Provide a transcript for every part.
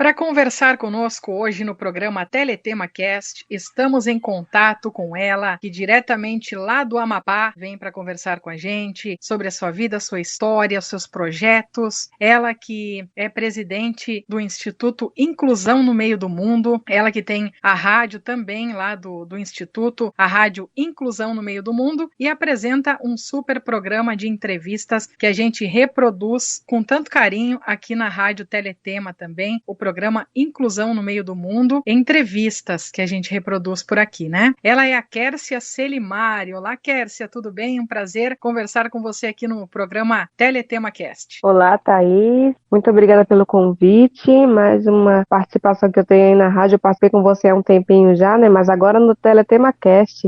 Para conversar conosco hoje no programa Teletema Cast, estamos em contato com ela, que diretamente lá do Amapá vem para conversar com a gente sobre a sua vida, a sua história, os seus projetos. Ela que é presidente do Instituto Inclusão no Meio do Mundo, ela que tem a rádio também lá do Instituto, a Rádio Inclusão no Meio do Mundo, e apresenta um super programa de entrevistas que a gente reproduz com tanto carinho aqui na Rádio Teletema também, o programa Inclusão no Meio do Mundo, entrevistas que a gente reproduz por aqui, né? Ela é a Quércia Celimari. Olá, Quércia, tudo bem? Um prazer conversar com você aqui no programa Teletema Cast. Olá, Thaís. Muito obrigada pelo convite. Mais uma participação que eu tenho aí na rádio. Eu participei com você há um tempinho já, né? Mas agora no Teletema Cast.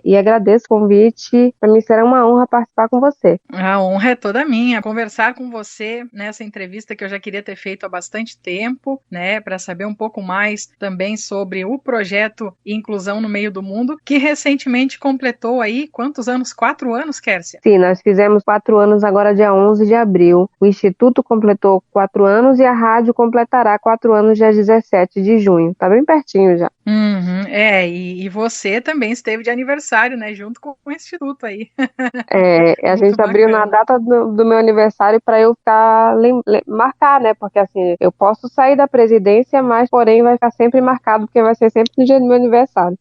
E agradeço o convite. Para mim será uma honra participar com você. A honra é toda minha. Conversar com você nessa entrevista que eu já queria ter feito há bastante tempo, né? Para saber um pouco mais também sobre o projeto Inclusão no Meio do Mundo, que recentemente completou aí, quantos anos? 4 anos, Quércia? Sim, nós fizemos 4 anos agora dia 11 de abril. O Instituto completou 4 anos e a rádio completará 4 anos dia 17 de junho. Tá bem pertinho já. Uhum, e você também esteve de aniversário, né? Junto com o Instituto aí. A gente abriu na data do meu aniversário para eu ficar marcar, né? Porque assim, eu posso sair da presidência, mas porém vai ficar sempre marcado, porque vai ser sempre no dia do meu aniversário.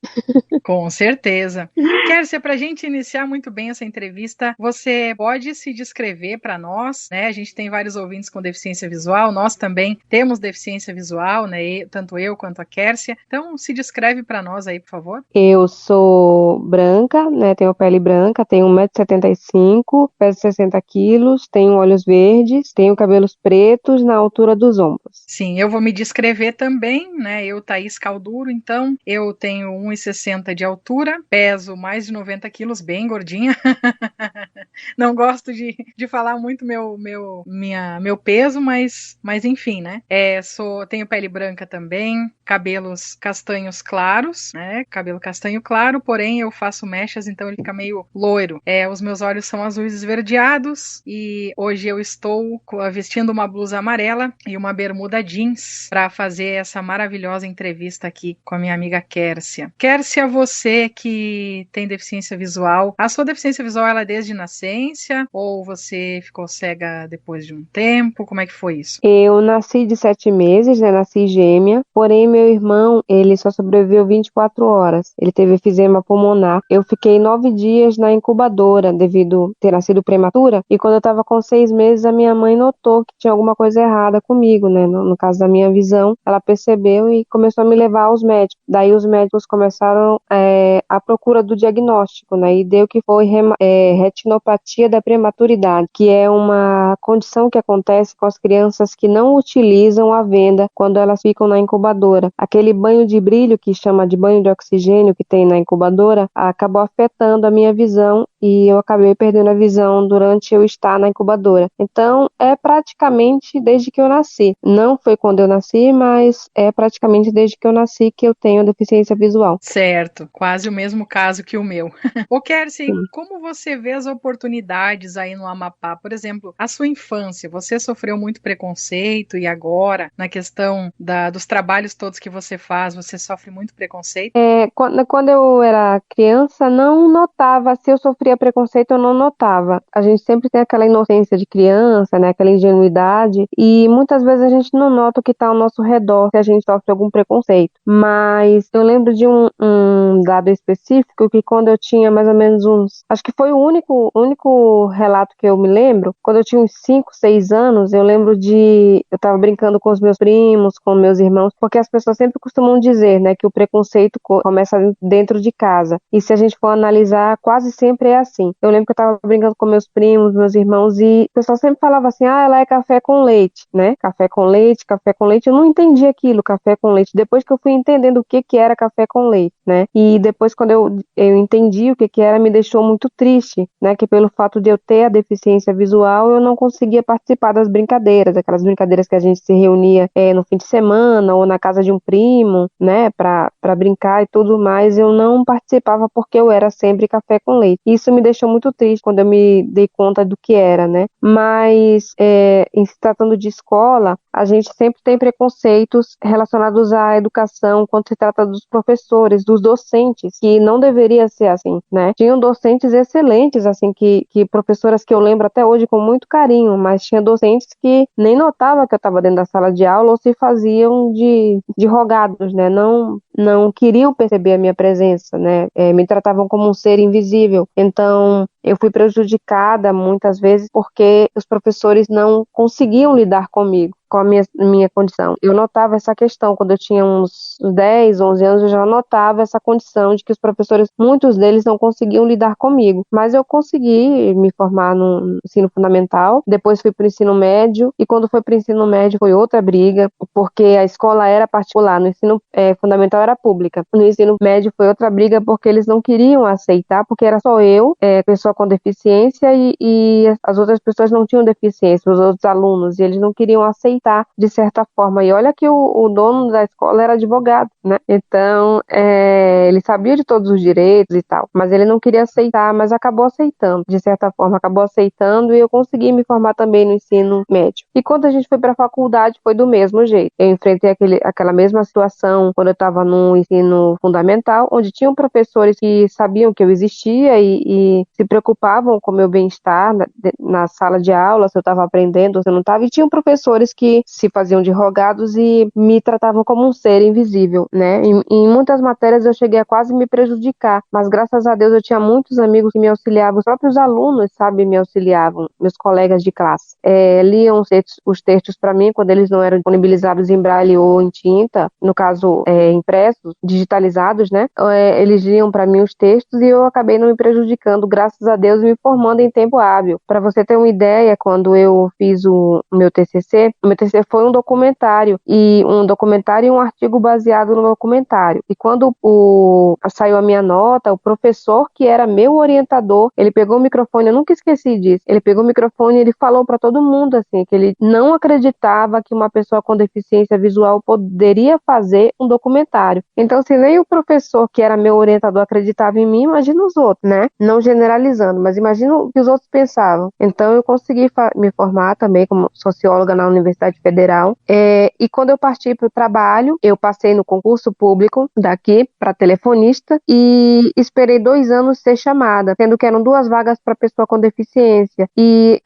Com certeza. Quércia, para a gente iniciar muito bem essa entrevista, você pode se descrever para nós, né? A gente tem vários ouvintes com deficiência visual, nós também temos deficiência visual, né? Tanto eu quanto a Quércia. Então, se descreve para nós aí, por favor. Eu sou branca, né? Tenho pele branca, tenho 1,75 m, peso 60 quilos, tenho olhos verdes, tenho cabelos pretos na altura dos ombros. Sim, eu vou me descrever também, né? Eu, Thaís Calduro, então, eu tenho 1,60 de altura, peso mais de 90 quilos, bem gordinha. Não gosto de falar muito meu peso, mas enfim, né? Tenho pele branca também, cabelos castanhos claros, né? Cabelo castanho claro, porém eu faço mechas, então ele fica meio loiro. Os meus olhos são azuis esverdeados e hoje eu estou vestindo uma blusa amarela e uma bermuda jeans para fazer essa maravilhosa entrevista aqui com a minha amiga Quércia. Quércia, você que tem deficiência visual, a sua deficiência visual ela é desde nascença ou você ficou cega depois de um tempo? Como é que foi isso? Eu nasci de 7 meses, né? Nasci gêmea, porém meu irmão, ele só sobreviveu 24 horas. Ele teve efizema pulmonar. Eu fiquei 9 dias na incubadora devido ter nascido prematura e quando eu estava com 6 meses a minha mãe notou que tinha alguma coisa errada comigo, né? No caso da minha visão, ela percebeu e começou a me levar aos médicos. Daí os médicos começaram a procura do diagnóstico, né? E deu que foi retinopatia da prematuridade, que é uma condição que acontece com as crianças que não utilizam a venda quando elas ficam na incubadora. Aquele banho de brilho, que chama de banho de oxigênio que tem na incubadora, acabou afetando a minha visão e eu acabei perdendo a visão durante eu estar na incubadora. Então, é praticamente desde que eu nasci. Não foi quando eu nasci, mas é praticamente desde que eu nasci que eu tenho deficiência visual. Certo, quase o mesmo caso que o meu. Ô, Quércia, como você vê as oportunidades aí no Amapá? Por exemplo, a sua infância, você sofreu muito preconceito e agora, na questão dos trabalhos todos que você faz, você sofre muito preconceito? Quando eu era criança, não notava, se eu sofria preconceito, eu não notava. A gente sempre tem aquela inocência de criança, né, aquela ingenuidade, e muitas vezes a gente não nota o que está ao nosso redor, se a gente sofre algum preconceito. Mas eu lembro de um dado específico que quando eu tinha mais ou menos acho que foi o único relato que eu me lembro, quando eu tinha uns 5, 6 anos, eu lembro eu estava brincando com os meus primos, com meus irmãos, porque as pessoas sempre costumam dizer, né, que o preconceito começa dentro de casa. E se a gente for analisar, quase sempre é assim. Eu lembro que eu estava brincando com meus primos, meus irmãos, e o pessoal sempre falava assim, ela é café com leite, né? Café com leite, café com leite. Eu não entendi aquilo, café com leite. Depois que eu fui entendendo o que era café com leite, né? E depois, quando eu entendi o que era, me deixou muito triste, né? Que pelo fato de eu ter a deficiência visual, eu não conseguia participar das brincadeiras, aquelas brincadeiras que a gente se reunia no fim de semana ou na casa de um primo, né? Para brincar e tudo mais, eu não participava porque eu era sempre café com leite. Isso me deixou muito triste quando eu me dei conta do que era, né? Mas em se tratando de escola, a gente sempre tem preconceitos relacionados à educação quando se trata dos professores, dos docentes, que não deveria ser assim, né? Tinham docentes excelentes, assim, que professoras que eu lembro até hoje com muito carinho, mas tinha docentes que nem notava que eu estava dentro da sala de aula ou se faziam de rogados, né? Não queriam perceber a minha presença, né? Me tratavam como um ser invisível. Então, eu fui prejudicada muitas vezes porque os professores não conseguiam lidar comigo, com a minha condição. Eu notava essa questão quando eu tinha uns 10, 11 anos, eu já notava essa condição de que os professores, muitos deles não conseguiam lidar comigo. Mas eu consegui me formar no ensino fundamental, depois fui para o ensino médio, e quando foi para o ensino médio foi outra briga, porque a escola era particular, no ensino fundamental era pública. No ensino médio foi outra briga porque eles não queriam aceitar, porque era só eu, pessoa com deficiência, e as outras pessoas não tinham deficiência, os outros alunos, e eles não queriam aceitar de certa forma. E olha que o dono da escola era advogado, né? Então, ele sabia de todos os direitos e tal, mas ele não queria aceitar, mas acabou aceitando, de certa forma, acabou aceitando, e eu consegui me formar também no ensino médio. E quando a gente foi para a faculdade, foi do mesmo jeito. Eu enfrentei aquela mesma situação quando eu estava no ensino fundamental, onde tinham professores que sabiam que eu existia e se preocupavam com o meu bem-estar na sala de aula, se eu estava aprendendo ou se eu não estava, e tinham professores que se faziam de rogados e me tratavam como um ser invisível, né? Em muitas matérias eu cheguei a quase me prejudicar, mas graças a Deus eu tinha muitos amigos que me auxiliavam, os próprios alunos, sabe, me auxiliavam, meus colegas de classe. Liam os textos para mim quando eles não eram disponibilizados em braille ou em tinta, no caso, impressos, digitalizados, né? Eles liam para mim os textos e eu acabei não me prejudicando, graças a Deus, me formando em tempo hábil. Para você ter uma ideia, quando eu fiz o meu TCC, o meu TCC foi um documentário e um artigo baseado no documentário. E quando saiu a minha nota, o professor, que era meu orientador, ele pegou o microfone, eu nunca esqueci disso, ele pegou o microfone e ele falou para todo mundo, assim, que ele não acreditava que uma pessoa com deficiência visual poderia fazer um documentário. Então, se nem o professor, que era meu orientador, acreditava em mim, imagina os outros, né? Não generalizando, mas imagina o que os outros pensavam. Então, eu consegui me formar também como socióloga na Universidade Federal. E quando eu parti para o trabalho, eu passei no concurso público daqui para telefonista e esperei 2 anos ser chamada, sendo que eram 2 vagas para pessoa com deficiência. E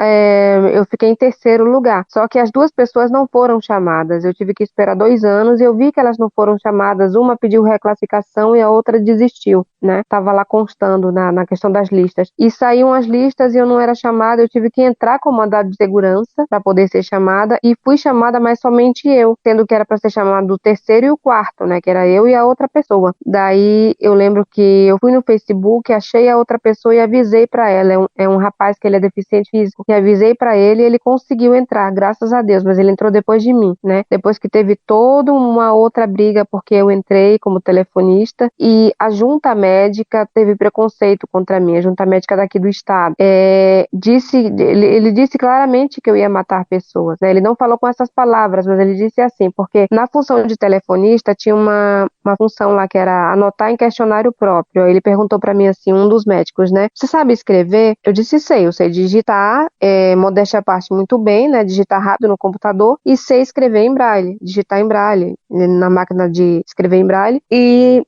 eu fiquei em terceiro lugar. Só que as 2 pessoas não foram chamadas. Eu tive que esperar 2 anos e eu vi que elas não foram chamadas. Uma pediu reclassificação e a outra desistiu, né? Tava lá constando na questão das listas. E saíam as listas e eu não era chamada. Eu tive que entrar com mandado de segurança para poder ser chamada e fui chamada, mas somente eu, sendo que era para ser chamado o terceiro e o quarto, né? Que era eu e a outra pessoa. Daí eu lembro que eu fui no Facebook, achei a outra pessoa e avisei para ela. É um rapaz que ele é deficiente físico. E avisei para ele e ele conseguiu entrar, graças a Deus, mas ele entrou depois de mim, né? Depois que teve toda uma outra briga, porque eu entrei como telefonista e a junta médica teve preconceito contra mim, a junta médica daqui do estado. Ele disse claramente que eu ia matar pessoas, né? Ele não falou com essas palavras, mas ele disse assim, porque na função de telefonista tinha uma função lá que era anotar em questionário próprio. Ele perguntou para mim assim, um dos médicos, né? Você sabe escrever? Eu disse, sei, eu sei digitar, modéstia à parte, muito bem, né? Digitar rápido no computador e sei escrever em braille, digitar em braille, na máquina de escrever em braille e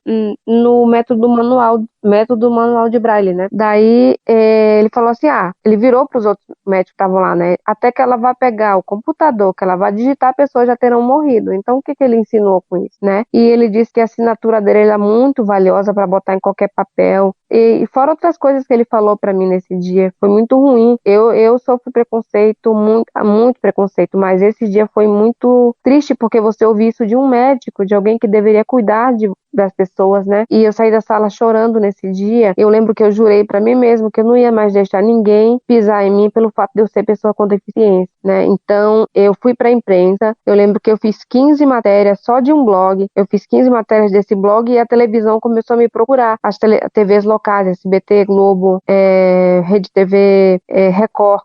no método manual de braille, né? Daí ele falou assim, ele virou para os outros médicos que estavam lá, né? Até que ela vá pegar o computador, que ela vá digitar, a pessoa já terão morrido. Então, o que ele ensinou com isso, né? E ele disse que a assinatura dele era muito valiosa para botar em qualquer papel. E fora outras coisas que ele falou para mim nesse dia, foi muito ruim. Eu sofro preconceito, muito preconceito, mas esse dia foi muito triste, porque você ouviu isso de um médico, de alguém que deveria cuidar das pessoas, né? E eu saí da sala chorando nesse dia. Eu lembro que eu jurei para mim mesmo que eu não ia mais deixar ninguém pisar em mim pelo fato de eu ser pessoa com deficiência, né? Então, eu fui para a imprensa. Eu lembro que eu fiz 15 matérias só de um blog. Eu fiz 15 matérias desse blog e a televisão começou a me procurar. As TVs locais, SBT, Globo, Rede TV, Record,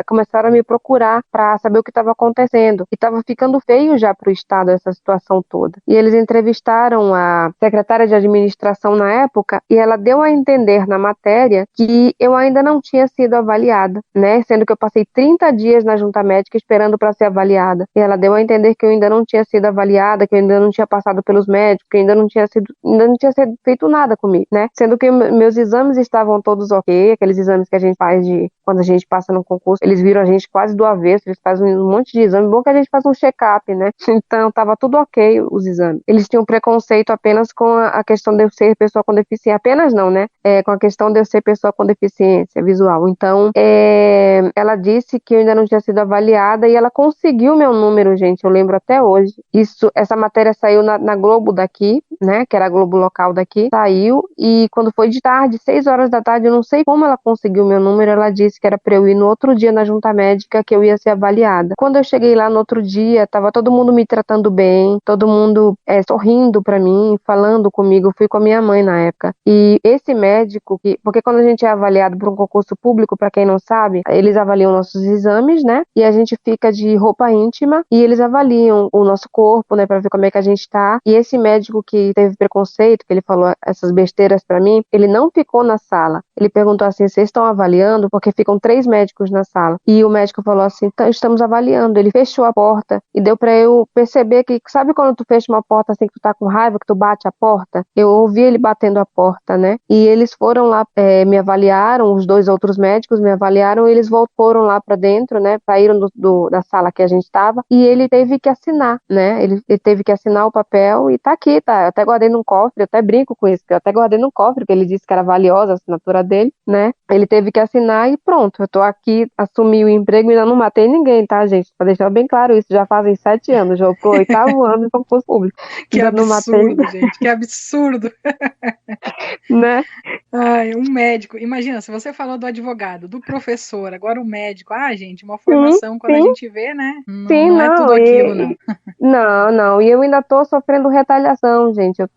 começaram a me procurar para saber o que estava acontecendo. E estava ficando feio já para o estado essa situação toda. E eles entrevistaram a secretária de administração na época, e ela deu a entender na matéria que eu ainda não tinha sido avaliada, né? Sendo que eu passei 30 dias na junta médica esperando para ser avaliada. E ela deu a entender que eu ainda não tinha sido avaliada, que eu ainda não tinha passado pelos médicos, que ainda não tinha sido feito nada comigo, né? Sendo que meus exames estavam todos ok, aqueles exames que a gente faz de quando a gente passa no concurso, eles viram a gente quase do avesso, eles fazem um monte de exame, bom que a gente faz um check-up, né? Então, tava tudo ok os exames. Eles tinham preconceito apenas com a questão de eu ser pessoa com deficiência, apenas não, né? Com a questão de eu ser pessoa com deficiência visual. Então, ela disse que eu ainda não tinha sido avaliada e ela conseguiu meu número, gente, eu lembro até hoje. Essa matéria saiu na Globo daqui, né? Que era a Globo local daqui, saiu, e quando foi de tarde, 6 horas da tarde, eu não sei como ela conseguiu meu número, ela disse que era para eu ir no outro dia na junta médica que eu ia ser avaliada. Quando eu cheguei lá no outro dia, tava todo mundo me tratando bem, todo mundo sorrindo para mim, falando comigo. Eu fui com a minha mãe na época. E esse médico, porque quando a gente é avaliado por um concurso público, para quem não sabe, eles avaliam nossos exames, né? E a gente fica de roupa íntima e eles avaliam o nosso corpo, né, para ver como é que a gente tá. E esse médico que teve preconceito, que ele falou essas besteiras para mim, ele não ficou na sala. Ele perguntou assim: vocês estão avaliando? Porque ficam 3 médicos na sala. E o médico falou assim: estamos avaliando. Ele fechou a porta e deu para eu perceber que, sabe quando tu fecha uma porta assim que tu tá com raiva, que tu bate a porta? Eu ouvi ele batendo a porta, né? E eles foram lá, me avaliaram, os 2 outros médicos me avaliaram, e eles foram lá para dentro, né? Saíram da sala que a gente estava, e ele teve que assinar, né? Ele teve que assinar o papel e tá aqui, tá? Eu até guardei num cofre, eu até brinco com isso, que eu até guardei num cofre, porque ele disse que era valiosa a assinatura dele, né? Ele teve que assinar e pronto, eu tô aqui, assumi o emprego e ainda não matei ninguém, tá, gente? Pra deixar bem claro isso, já fazem 7 anos, já vou pro 8º ano de concurso público. Que ainda absurdo, gente, que absurdo. Né? Ai, um médico, imagina, se você falou do advogado, do professor, agora o médico, gente, uma formação quando a gente vê, né? Sim, Não é tudo aquilo, não. Não, e eu ainda tô sofrendo retaliação, gente. Eu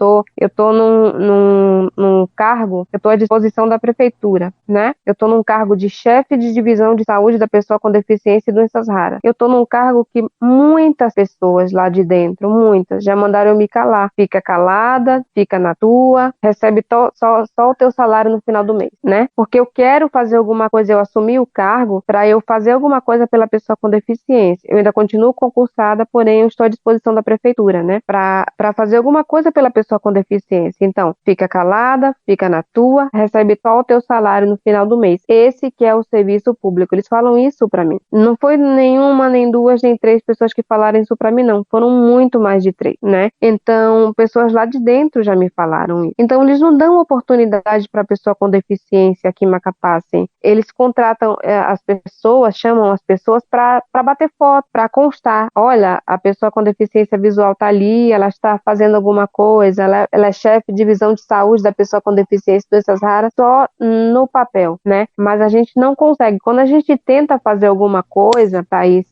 tô num cargo, eu tô à disposição da prefeitura, né? Eu tô num cargo de chefe de divisão de saúde da pessoa com deficiência e doenças raras. Eu tô num cargo que muitas pessoas lá de dentro, muitas, já mandaram eu me calar. Fica calada, fica na tua, recebe só o teu salário no final do mês, né? Porque eu quero fazer alguma coisa, eu assumi o cargo para eu fazer alguma coisa pela pessoa com deficiência. Eu ainda continuo concursada, porém eu estou à disposição da prefeitura, né? Para fazer alguma coisa pela pessoa com deficiência. Então, fica calada, fica na tua, recebe só o teu salário no final do mês. Esse que é o serviço público. Eles falam isso para mim. Não foi nenhuma, nem 2, nem 3 pessoas que falaram isso para mim, não. Foram muito mais de 3, né? Então, pessoas lá de dentro já me falaram isso. Então, eles não dão oportunidade para a pessoa com deficiência aqui em Macapá, assim. Eles contratam as pessoas, chamam as pessoas para bater foto, para constar. Olha, a pessoa com deficiência visual está ali, ela está fazendo alguma coisa, ela é chefe de divisão de saúde da pessoa com deficiência e doenças raras, só no papel, né? Mas a gente não consegue. Quando a gente tenta fazer alguma coisa, Thaís,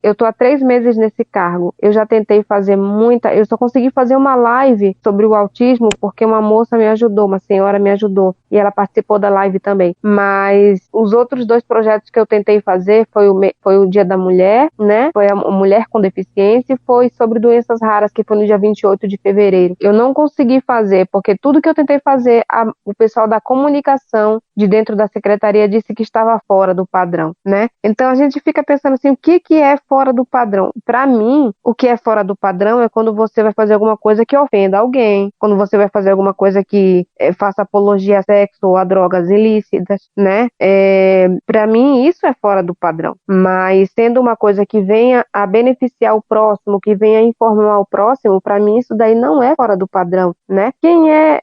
eu estou há 3 meses nesse cargo, eu já tentei fazer eu só consegui fazer uma live sobre o autismo porque uma moça me ajudou, uma senhora me ajudou, e ela participou da live também. Mas os outros 2 projetos que eu tentei fazer foi o Dia da Mulher, né? Foi a Mulher com Deficiência, e foi sobre doenças raras, que foi no dia 28 de fevereiro. Eu não consegui fazer, porque tudo que eu tentei fazer, o pessoal da comunicação de dentro da secretaria disse que estava fora do padrão, né? Então a gente fica pensando assim, o que é fora do padrão? Para mim, o que é fora do padrão é quando você vai fazer alguma coisa que ofenda alguém, quando você vai fazer alguma coisa que faça apologia a sexo ou a drogas ilícitas, né? Para mim, isso é fora do padrão. Mas sendo uma coisa que venha a beneficiar o próximo, que venha a informar o próximo, para mim isso daí não é fora do padrão, né? Quem é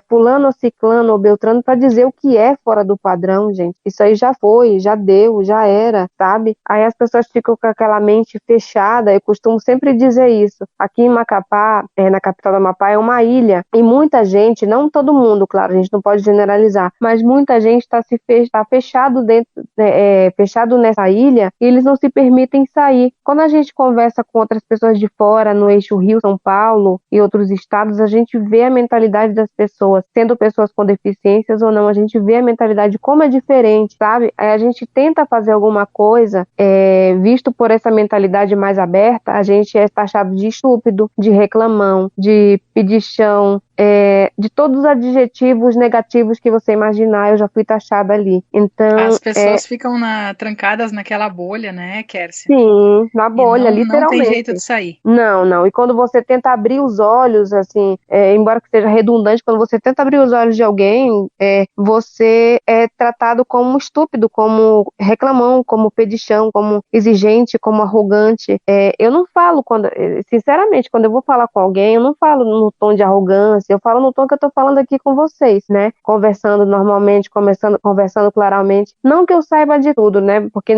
fulano ou ciclano ou beltrano para dizer o que é fora do padrão, gente? Isso aí já foi, já deu, já era, sabe? Aí as pessoas ficam com aquela mente fechada. Eu costumo sempre dizer isso. Aqui em Macapá, na capital do Amapá, é uma ilha, e muita gente, não todo mundo, claro, claro, a gente não pode generalizar, mas muita gente tá fechado fechado nessa ilha e eles não se permitem sair. Quando a gente conversa com outras pessoas de fora, no eixo Rio-São Paulo e outros estados, a gente vê a mentalidade das pessoas, sendo pessoas com deficiências ou não, a gente vê a mentalidade como é diferente, sabe? Aí a gente tenta fazer alguma coisa, visto por essa mentalidade mais aberta, a gente é taxado de estúpido, de reclamão, de pedichão, de todos os adjetivos negativos que você imaginar, eu já fui taxada ali. Então, as pessoas ficam trancadas naquela bolha, né, Kércia? Sim, na E bolha, não tem literalmente. jeito de sair. Não, não. E quando você tenta abrir os olhos, assim, embora que seja redundante, quando você tenta abrir os olhos de alguém, você é tratado como estúpido, como reclamão, como pedichão, como exigente, como arrogante. Eu não falo sinceramente, quando eu vou falar com alguém, eu não falo no tom de arrogância, eu falo no tom que eu tô falando aqui com vocês, né? Conversando normalmente, conversando claramente. Não que eu saiba de tudo, né? Porque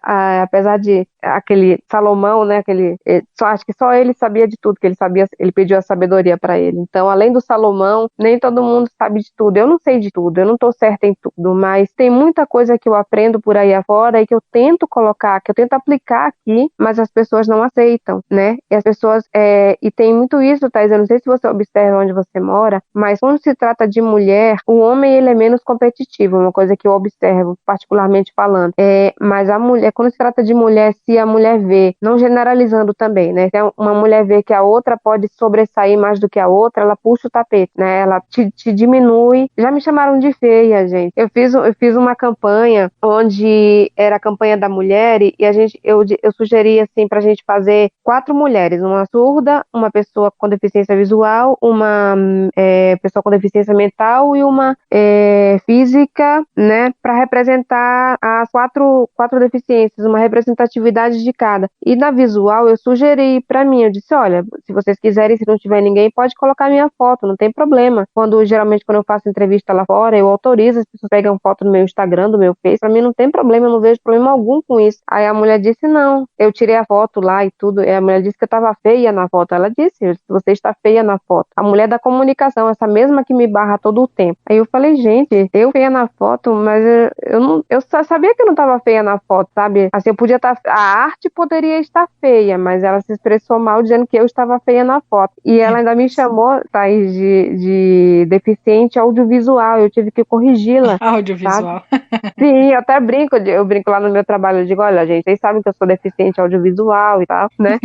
apesar de aquele Salomão, né? Acho que só ele sabia de tudo, que ele pediu a sabedoria para ele. Então, além do Salomão, nem todo mundo sabe de tudo. Eu não sei de tudo, eu não tô certa em tudo, mas tem muita coisa que eu aprendo por aí afora e que eu tento colocar, que eu tento aplicar aqui, mas as pessoas não aceitam, né? E as pessoas, e tem muito isso, Thais, eu não sei se você observa onde você mora, mas quando se trata de mulher, o homem, ele é menos competitivo, uma coisa que eu observo, particularmente falando. Mas a mulher, quando se trata de mulher, se a mulher vê, não generalizando também, né? Se uma mulher vê que a outra pode sobressair mais do que a outra, ela puxa o tapete, né? Ela te diminui. Já me chamaram de feia, gente. Eu fiz uma campanha onde era a campanha da mulher e eu sugeri, assim, pra gente fazer 4 mulheres, uma surda, uma pessoa com deficiência visual, uma pessoa com deficiência mental e uma física, né? Pra representar as quatro deficiências, uma representatividade de cada. E na visual eu sugeri pra mim, eu disse, olha, se vocês quiserem, se não tiver ninguém, pode colocar minha foto, não tem problema. Geralmente quando eu faço entrevista lá fora, eu autorizo, as pessoas pegam foto no meu Instagram, do meu Face, pra mim não tem problema, eu não vejo problema algum com isso. Aí a mulher disse, não, eu tirei a foto lá e tudo, e a mulher disse que eu tava feia na foto, ela disse, você está feia na foto. A mulher da comunicação, essa mesma que me barra todo o tempo. Aí eu falei, gente, eu feia na foto, mas eu só sabia que eu não tava feia na foto, sabe? Assim, eu podia estar, a arte poderia estar feia, mas ela se expressou mal dizendo que eu estava feia na foto. E ela ainda me chamou, Thaís, de deficiente audiovisual, eu tive que corrigi-la. Audiovisual. Sim, eu até brinco, eu brinco lá no meu trabalho, eu digo, olha, gente, vocês sabem que eu sou deficiente audiovisual e tal, né?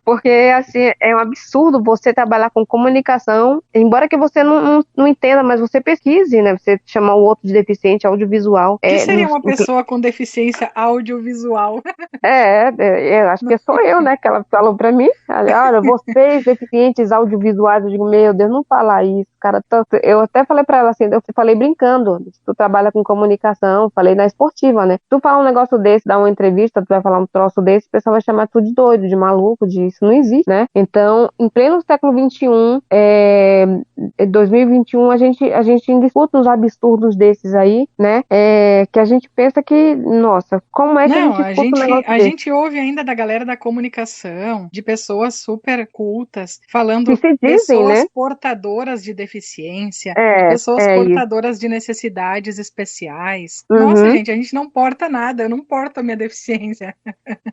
Porque, assim, é um absurdo você trabalhar com comunicação, embora que você não entenda, mas você pesquise, né? Você chamar o outro de deficiente audiovisual. O que seria uma pessoa com deficiência audiovisual? Eu acho que sou eu, né? Que ela falou pra mim, olha, vocês deficientes audiovisuais, eu digo, meu Deus, não fala isso, cara. Eu até falei pra ela assim, eu falei brincando, tu trabalha com comunicação, falei na esportiva, né? Tu fala um negócio desse, dá uma entrevista, tu vai falar um troço desse, o pessoal vai chamar tu de doido, de maluco, de isso não existe, né? Então, em pleno século XXI, 2021, a gente ainda escuta uns absurdos desses aí, né? Que a gente pensa que, nossa, como é que Não, a gente escuta um negócio a desse? gente ouve ainda da galera da comunicação, de pessoas super cultas, falando Que se dizem, pessoas né? portadoras de deficiência, É pessoas isso. portadoras de necessidades especiais. Uhum. Nossa, gente, a gente não porta nada, eu não porto a minha deficiência.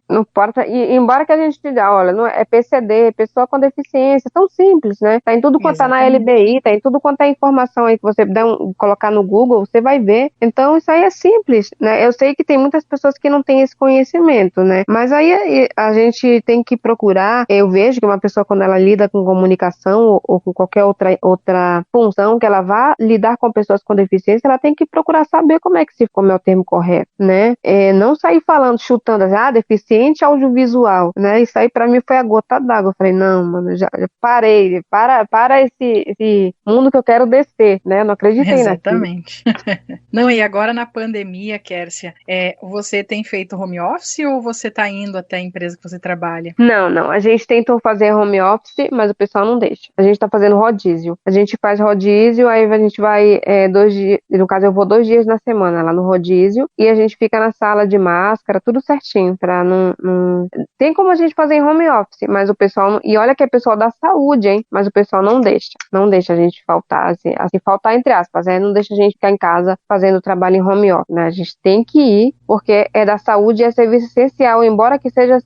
Não importa, e embora que a gente diga, olha, não é PCD, pessoa com deficiência, tão simples, né? Tá em tudo quanto tá na Exatamente. LBI, tá em tudo quanto é informação aí que você colocar no Google, você vai ver. Então isso aí é simples, né? Eu sei que tem muitas pessoas que não têm esse conhecimento, né? Mas aí a gente tem que procurar, eu vejo que uma pessoa quando ela lida com comunicação ou com qualquer outra função que ela vá lidar com pessoas com deficiência, ela tem que procurar saber como é o termo correto, né? Não sair falando, chutando, deficiente audiovisual, né? Isso aí pra mim foi a gota d'água. Eu falei, não, mano, já parei, para esse mundo que eu quero descer, né? Eu não acreditei naquilo. Exatamente. Não, e agora na pandemia, Kércia, você tem feito home office ou ou você está indo até a empresa que você trabalha? Não. A gente tentou fazer home office, mas o pessoal não deixa. A gente tá fazendo rodízio. A gente faz rodízio, aí a gente vai 2 dias, no caso eu vou 2 dias na semana lá no rodízio, e a gente fica na sala de máscara, tudo certinho, pra não. Tem como a gente fazer em home office, mas o pessoal, e olha que é pessoal da saúde, hein, mas o pessoal não deixa a gente faltar, assim, faltar entre aspas, não deixa a gente ficar em casa fazendo trabalho em home office, né, a gente tem que ir, porque é da saúde e é serviço essencial, embora que seja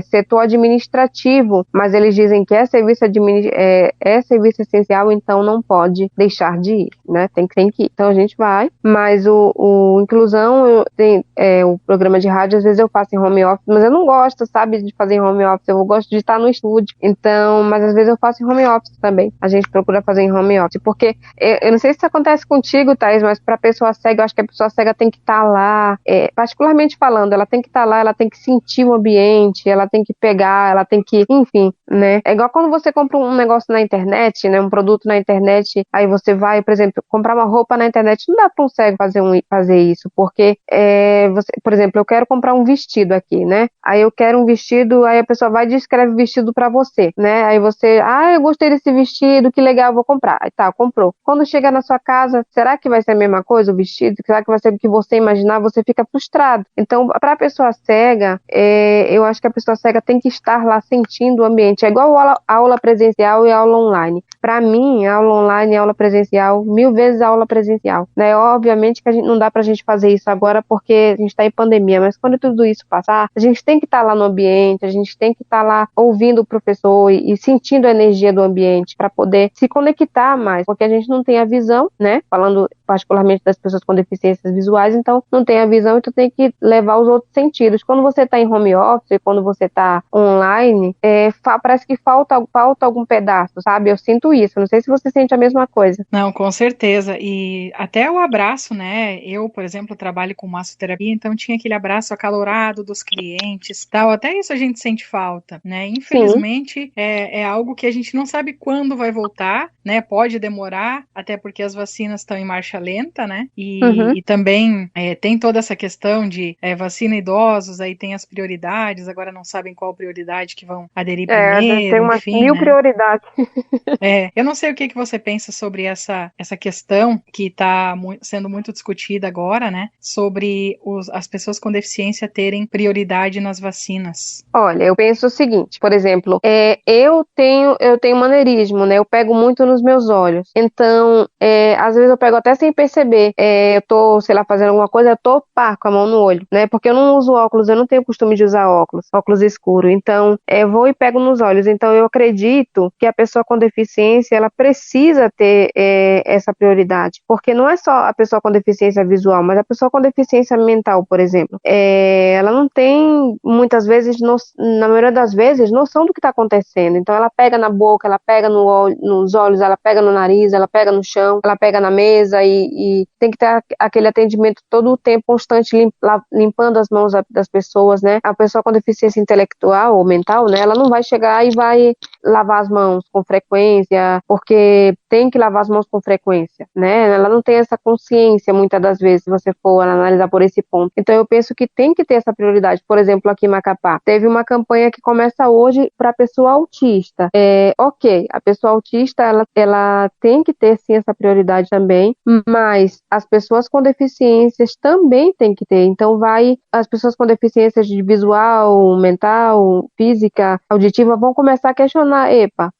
setor administrativo, mas eles dizem que é serviço essencial, então não pode deixar de ir, né? Tem que ir. Então a gente vai, mas o inclusão, o programa de rádio, às vezes eu faço em home office, mas eu não gosto, sabe, de fazer em home office, eu gosto de estar no estúdio. Então, mas às vezes eu faço em home office também. A gente procura fazer em home office, porque eu não sei se isso acontece contigo, Thaís, mas para a pessoa cega, eu acho que a pessoa cega tem que estar lá, particularmente falando, ela tem que estar lá, ela tem que sentir o ambiente, ela tem que pegar, ela tem que, enfim, né? É igual quando você compra um negócio na internet, né? Um produto na internet, aí você vai, por exemplo, comprar uma roupa na internet, não dá para um cego fazer isso, porque por exemplo, eu quero comprar um vestido aqui, né? Aí eu quero um vestido, aí a pessoa vai e descreve o vestido para você, né? Aí você, eu gostei desse vestido, que legal, eu vou comprar. Aí tá, comprou. Quando chega na sua casa, será que vai ser a mesma coisa o vestido? Será que vai ser o que você imaginar? Você fica frustrado. Então, para a pessoa cega, eu acho que a pessoa cega tem que estar lá sentindo o ambiente. É igual a aula presencial e a aula online. Para mim, a aula online e a aula presencial, 1000 vezes a aula presencial, né? Obviamente que não dá pra gente fazer isso agora porque a gente está em pandemia, mas quando tudo isso passar, a gente tem que estar lá no ambiente, a gente tem que estar lá ouvindo o professor e sentindo a energia do ambiente para poder se conectar mais, porque a gente não tem a visão, né? Falando particularmente das pessoas com deficiências visuais, então não tem a visão, então tem que levar os outros sentidos. Quando você está em home office, quando você está online, parece que falta algum pedaço, sabe? Eu sinto isso, não sei se você sente a mesma coisa. Não, com certeza, e até o abraço, né? Eu, por exemplo, trabalho com massoterapia, então tinha aquele abraço acalorado dos clientes, tal, até isso a gente sente falta, né? Infelizmente, é algo que a gente não sabe quando vai voltar, né? Pode demorar, até porque as vacinas estão em marcha lenta, né? E também tem toda essa questão de vacina idosos, aí tem as prioridades, agora não sabem qual prioridade que vão aderir primeiro, tem umas enfim, 1000 né? prioridades. Eu não sei o que você pensa sobre essa questão que está sendo muito discutida agora, né? Sobre as pessoas com deficiência terem prioridade nas vacinas. Olha, eu penso o seguinte, por exemplo, eu tenho maneirismo, né? Eu pego muito nos meus olhos. Então, às vezes eu pego até sem perceber. Eu tô, sei lá, fazendo alguma coisa, eu tô com a mão no olho, né? Porque eu não uso óculos, eu não tenho costume de usar óculos escuros. Então, eu vou e pego nos olhos. Então, eu acredito que a pessoa com deficiência, ela precisa ter essa prioridade. Porque não é só a pessoa com deficiência visual, mas a pessoa com deficiência mental, por exemplo. Ela não tem, muitas vezes, na maioria das vezes, noção do que está acontecendo. Então, ela pega na boca, ela pega nos olhos, ela pega no nariz, ela pega no chão, ela pega na mesa e tem que ter aquele atendimento todo o tempo constante, limpando as mãos das pessoas, né? A pessoa com deficiência intelectual ou mental, né? Ela não vai chegar e vai lavar as mãos com frequência, porque tem que lavar as mãos com frequência, né? Ela não tem essa consciência, muitas das vezes, se você for analisar por esse ponto. Então, eu penso que tem que ter essa prioridade. Por exemplo, aqui em Macapá, teve uma campanha que começa hoje para a pessoa autista. Ok, a pessoa autista, ela tem que ter, sim, essa prioridade também, mas as pessoas com deficiências também têm que ter. Então, as pessoas com deficiências de visual, mental, física, auditiva, vão começar a questionar,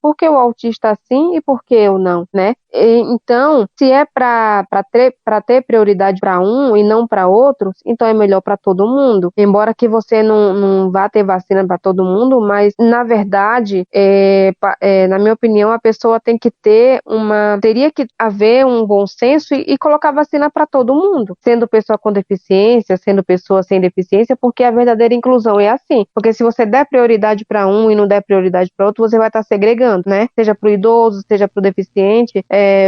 por que o autista sim e por que eu não, né? Então, se é para ter prioridade para um e não para outros, então é melhor para todo mundo. Embora que você não vá ter vacina para todo mundo, mas na verdade, na minha opinião, a pessoa tem que teria que haver um bom senso e colocar vacina para todo mundo, sendo pessoa com deficiência, sendo pessoa sem deficiência, porque a verdadeira inclusão é assim. Porque se você der prioridade para um e não der prioridade para outro, você vai estar segregando, né? Seja para o idoso, seja para o deficiente,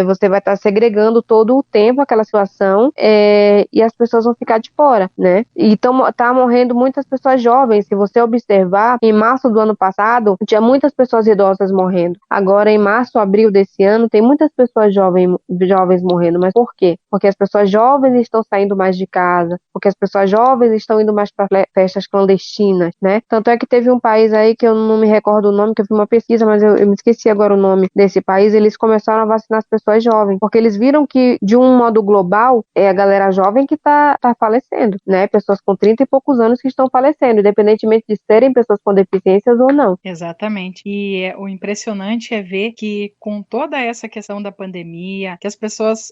você vai estar segregando todo o tempo aquela situação e as pessoas vão ficar de fora, né? E tá morrendo muitas pessoas jovens. Se você observar, em março do ano passado, tinha muitas pessoas idosas morrendo. Agora, em março, abril esse ano tem muitas pessoas jovens morrendo, mas por quê? Porque as pessoas jovens estão saindo mais de casa, porque as pessoas jovens estão indo mais para festas clandestinas, né? Tanto é que teve um país aí que eu não me recordo o nome, que eu fiz uma pesquisa, mas eu me esqueci agora o nome desse país. Eles começaram a vacinar as pessoas jovens, porque eles viram que, de um modo global, é a galera jovem que tá falecendo, né? Pessoas com 30 e poucos anos que estão falecendo, independentemente de serem pessoas com deficiências ou não. Exatamente. E o impressionante é ver que, com toda essa questão da pandemia, que as pessoas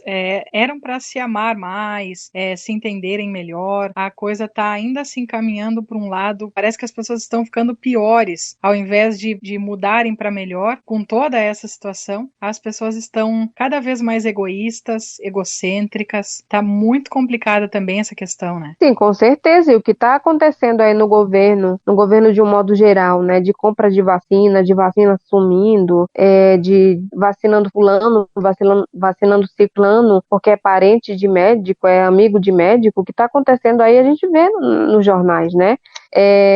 eram para se amar mais, se entenderem melhor, a coisa está ainda se encaminhando para um lado. Parece que as pessoas estão ficando piores, ao invés de mudarem para melhor. Com toda essa situação, as pessoas estão cada vez mais egoístas, egocêntricas. Está muito complicada também essa questão, né? Sim, com certeza. E o que está acontecendo aí no governo de um modo geral, né, de compra de vacina sumindo, de vacinando fulano, vacinando ciclano, porque é parente de médico, é amigo de médico, o que está acontecendo aí a gente vê nos jornais, né?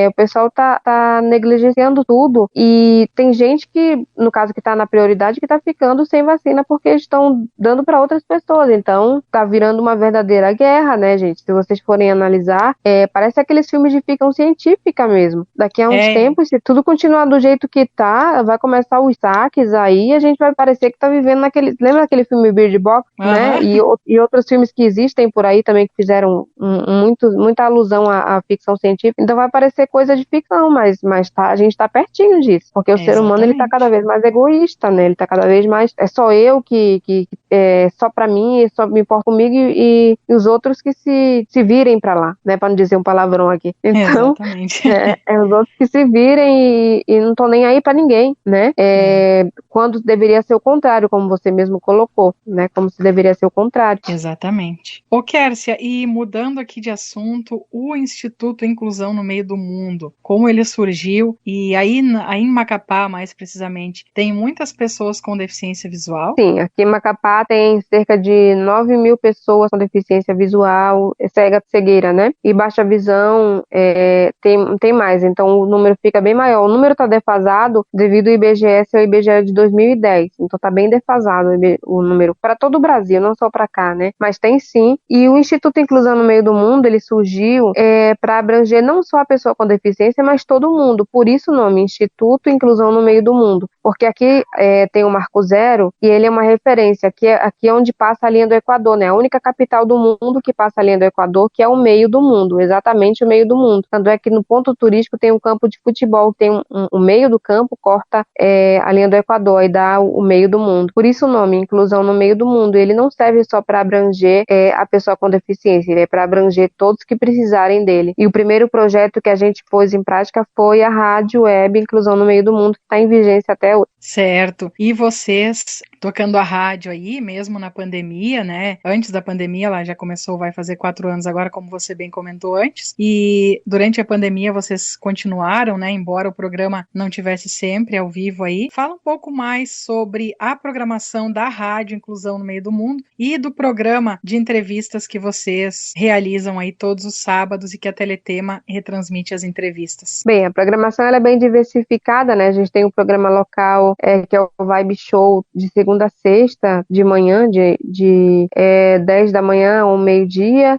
O pessoal tá negligenciando tudo, e tem gente que, no caso que está na prioridade, que está ficando sem vacina porque estão dando para outras pessoas. Então tá virando uma verdadeira guerra, né, gente? Se vocês forem analisar, parece aqueles filmes de ficção científica mesmo. Daqui a uns tempos, se tudo continuar do jeito que tá, vai começar os saques aí, a gente vai parecer que tá vivendo lembra daquele filme Bird Box, né? E outros filmes que existem por aí também, que fizeram muita alusão à ficção científica. Então vai parecer coisa de ficção, mas a gente tá pertinho disso, porque o ser humano, ele tá cada vez mais egoísta, né? Ele tá cada vez mais, é só eu que só pra mim, só me importa comigo, e os outros que se virem pra lá, né? Pra não dizer um palavrão aqui. Então, os outros que se virem e não tô nem aí pra ninguém, né? Quando deveria ser o contrário, como você mesmo colocou, né? Como se deveria ser o contrário. Exatamente. Ô, Kércia, e mudando aqui de assunto, o Instituto Inclusão no Meio do Mundo, como ele surgiu, e aí em Macapá, mais precisamente, tem muitas pessoas com deficiência visual? Sim, aqui em Macapá tem cerca de 9.000 pessoas com deficiência visual, cegueira, né? E baixa visão tem mais, então o número fica bem maior. O número está defasado devido ao IBGE ser o IBGE de 2010, então está bem defasado o número para todo o Brasil, não só para cá, né? Mas tem sim. E o Instituto Inclusão no Meio do Mundo, ele surgiu para abranger não só a pessoa com deficiência, mas todo mundo. Por isso o nome, Instituto Inclusão no Meio do Mundo, porque aqui tem o Marco Zero e ele é uma referência. Aqui é onde passa a linha do Equador, né? A única capital do mundo que passa a linha do Equador, que é o meio do mundo, exatamente o meio do mundo. Tanto é que no ponto turístico tem um campo de futebol, tem o meio do campo, corta a linha do Equador e dá o meio do mundo. Por isso o nome, Inclusão no Meio do Mundo. Ele não serve só para abranger a pessoa com deficiência, ele é para abranger todos que precisarem dele. E o primeiro projeto que a gente pôs em prática foi a Rádio Web Inclusão no Meio do Mundo, que está em vigência até hoje. Certo. E vocês tocando a rádio aí, mesmo na pandemia, né? Antes da pandemia, ela já começou, vai fazer 4 anos agora, como você bem comentou antes. E durante a pandemia vocês continuaram, né? Embora o programa não tivesse sempre ao vivo aí. Fala um pouco mais sobre a programação da Rádio Inclusão no Meio do Mundo e do programa de entrevistas que vocês realizam aí todos os sábados e que a Teletema retransmite as entrevistas. Bem, a programação ela é bem diversificada, né? A gente tem um programa local que é o Vibe Show de segunda a sexta de manhã, de 10 da manhã ao meio-dia.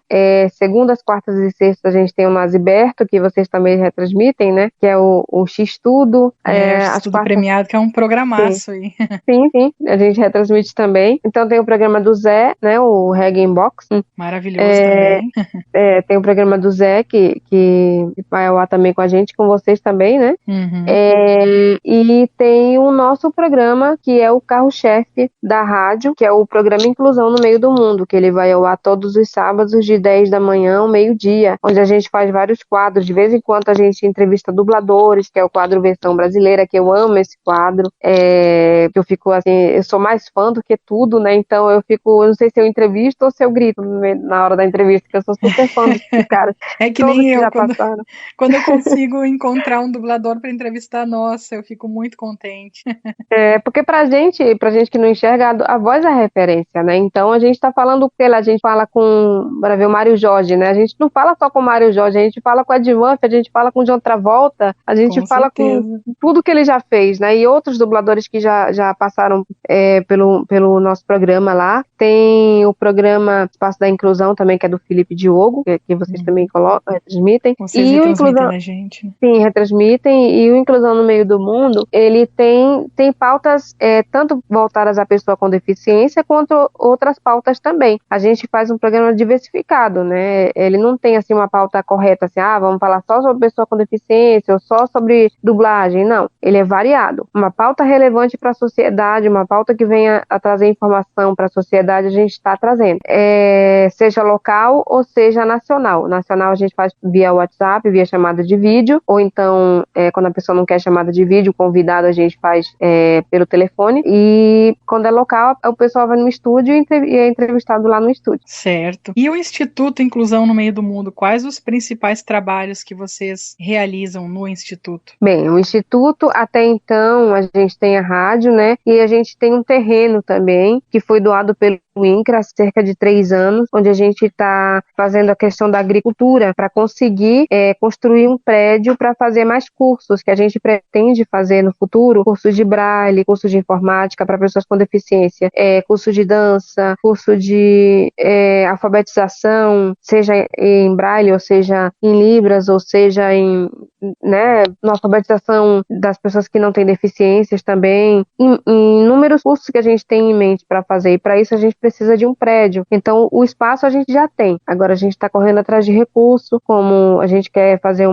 Segundas, quartas e sextas a gente tem o Naziberto, que vocês também retransmitem, né? Que é o X-Tudo. X-Tudo premiado, que é um programaço aí. Sim, a gente retransmite também. Então tem o programa do Zé, né? O Reggae Inbox. Maravilhoso também. Tem o programa do Zé, que vai ao ar também com a gente, com vocês também, né? Uhum. E tem o nosso programa, que é o carro-chefe da rádio, que é o programa Inclusão no Meio do Mundo, que ele vai ao ar todos os sábados de 10 da manhã ao meio-dia, onde a gente faz vários quadros. De vez em quando a gente entrevista dubladores, que é o quadro Versão Brasileira, que eu amo esse quadro, que eu fico assim, eu sou mais fã do que tudo, né? Então eu não sei se eu entrevisto ou se eu grito na hora da entrevista, porque eu sou super fã desse cara. É que nem eu, quando eu consigo encontrar um dublador para entrevistar, nossa, eu fico muito contente. Porque pra gente gente que não enxerga, a voz é a referência, né? Então a gente está falando, a gente fala para ver o Mário Jorge, né? A gente não fala só com o Mário Jorge, a gente fala com a Ed Murphy, a gente fala com o John Travolta, a gente Com fala certeza. com tudo que ele já fez, né? E outros dubladores que já passaram pelo nosso programa lá. Tem o programa Espaço da Inclusão também, que é do Felipe Diogo, que vocês também transmitem. Vocês E o retransmitem Inclusão, na gente. sim, retransmitem. E o Inclusão no Meio do Mundo, ele tem pautas tanto voltadas à pessoa com deficiência, quanto outras pautas também. A gente faz um programa diversificado, né? Ele não tem, assim, uma pauta correta, assim, vamos falar só sobre pessoa com deficiência, ou só sobre dublagem. Não, ele é variado. Uma pauta relevante para a sociedade, uma pauta que venha a trazer informação para a sociedade, a gente está trazendo. Seja local ou seja nacional. Nacional a gente faz via WhatsApp, via chamada de vídeo, ou então, quando a pessoa não quer chamada de vídeo, o convidado a gente faz pelo telefone. E quando é local, o pessoal vai no estúdio e é entrevistado lá no estúdio. Certo. E o Instituto Inclusão no Meio do Mundo, quais os principais trabalhos que vocês realizam no Instituto? Bem, o Instituto, até então, a gente tem a rádio, né? E a gente tem um terreno também, que foi doado pelo INCRA há cerca de 3 anos, onde a gente está fazendo a questão da agricultura para conseguir construir um prédio para fazer mais cursos que a gente pretende fazer no futuro, cursos de braille, cursos de informática para pessoas com deficiência, curso de dança, curso de alfabetização, seja em braille, ou seja em libras, ou seja na alfabetização das pessoas que não têm deficiências também, em inúmeros cursos que a gente tem em mente para fazer, e para isso a gente precisa de um prédio. Então, o espaço a gente já tem. Agora a gente está correndo atrás de recurso, como a gente quer fazer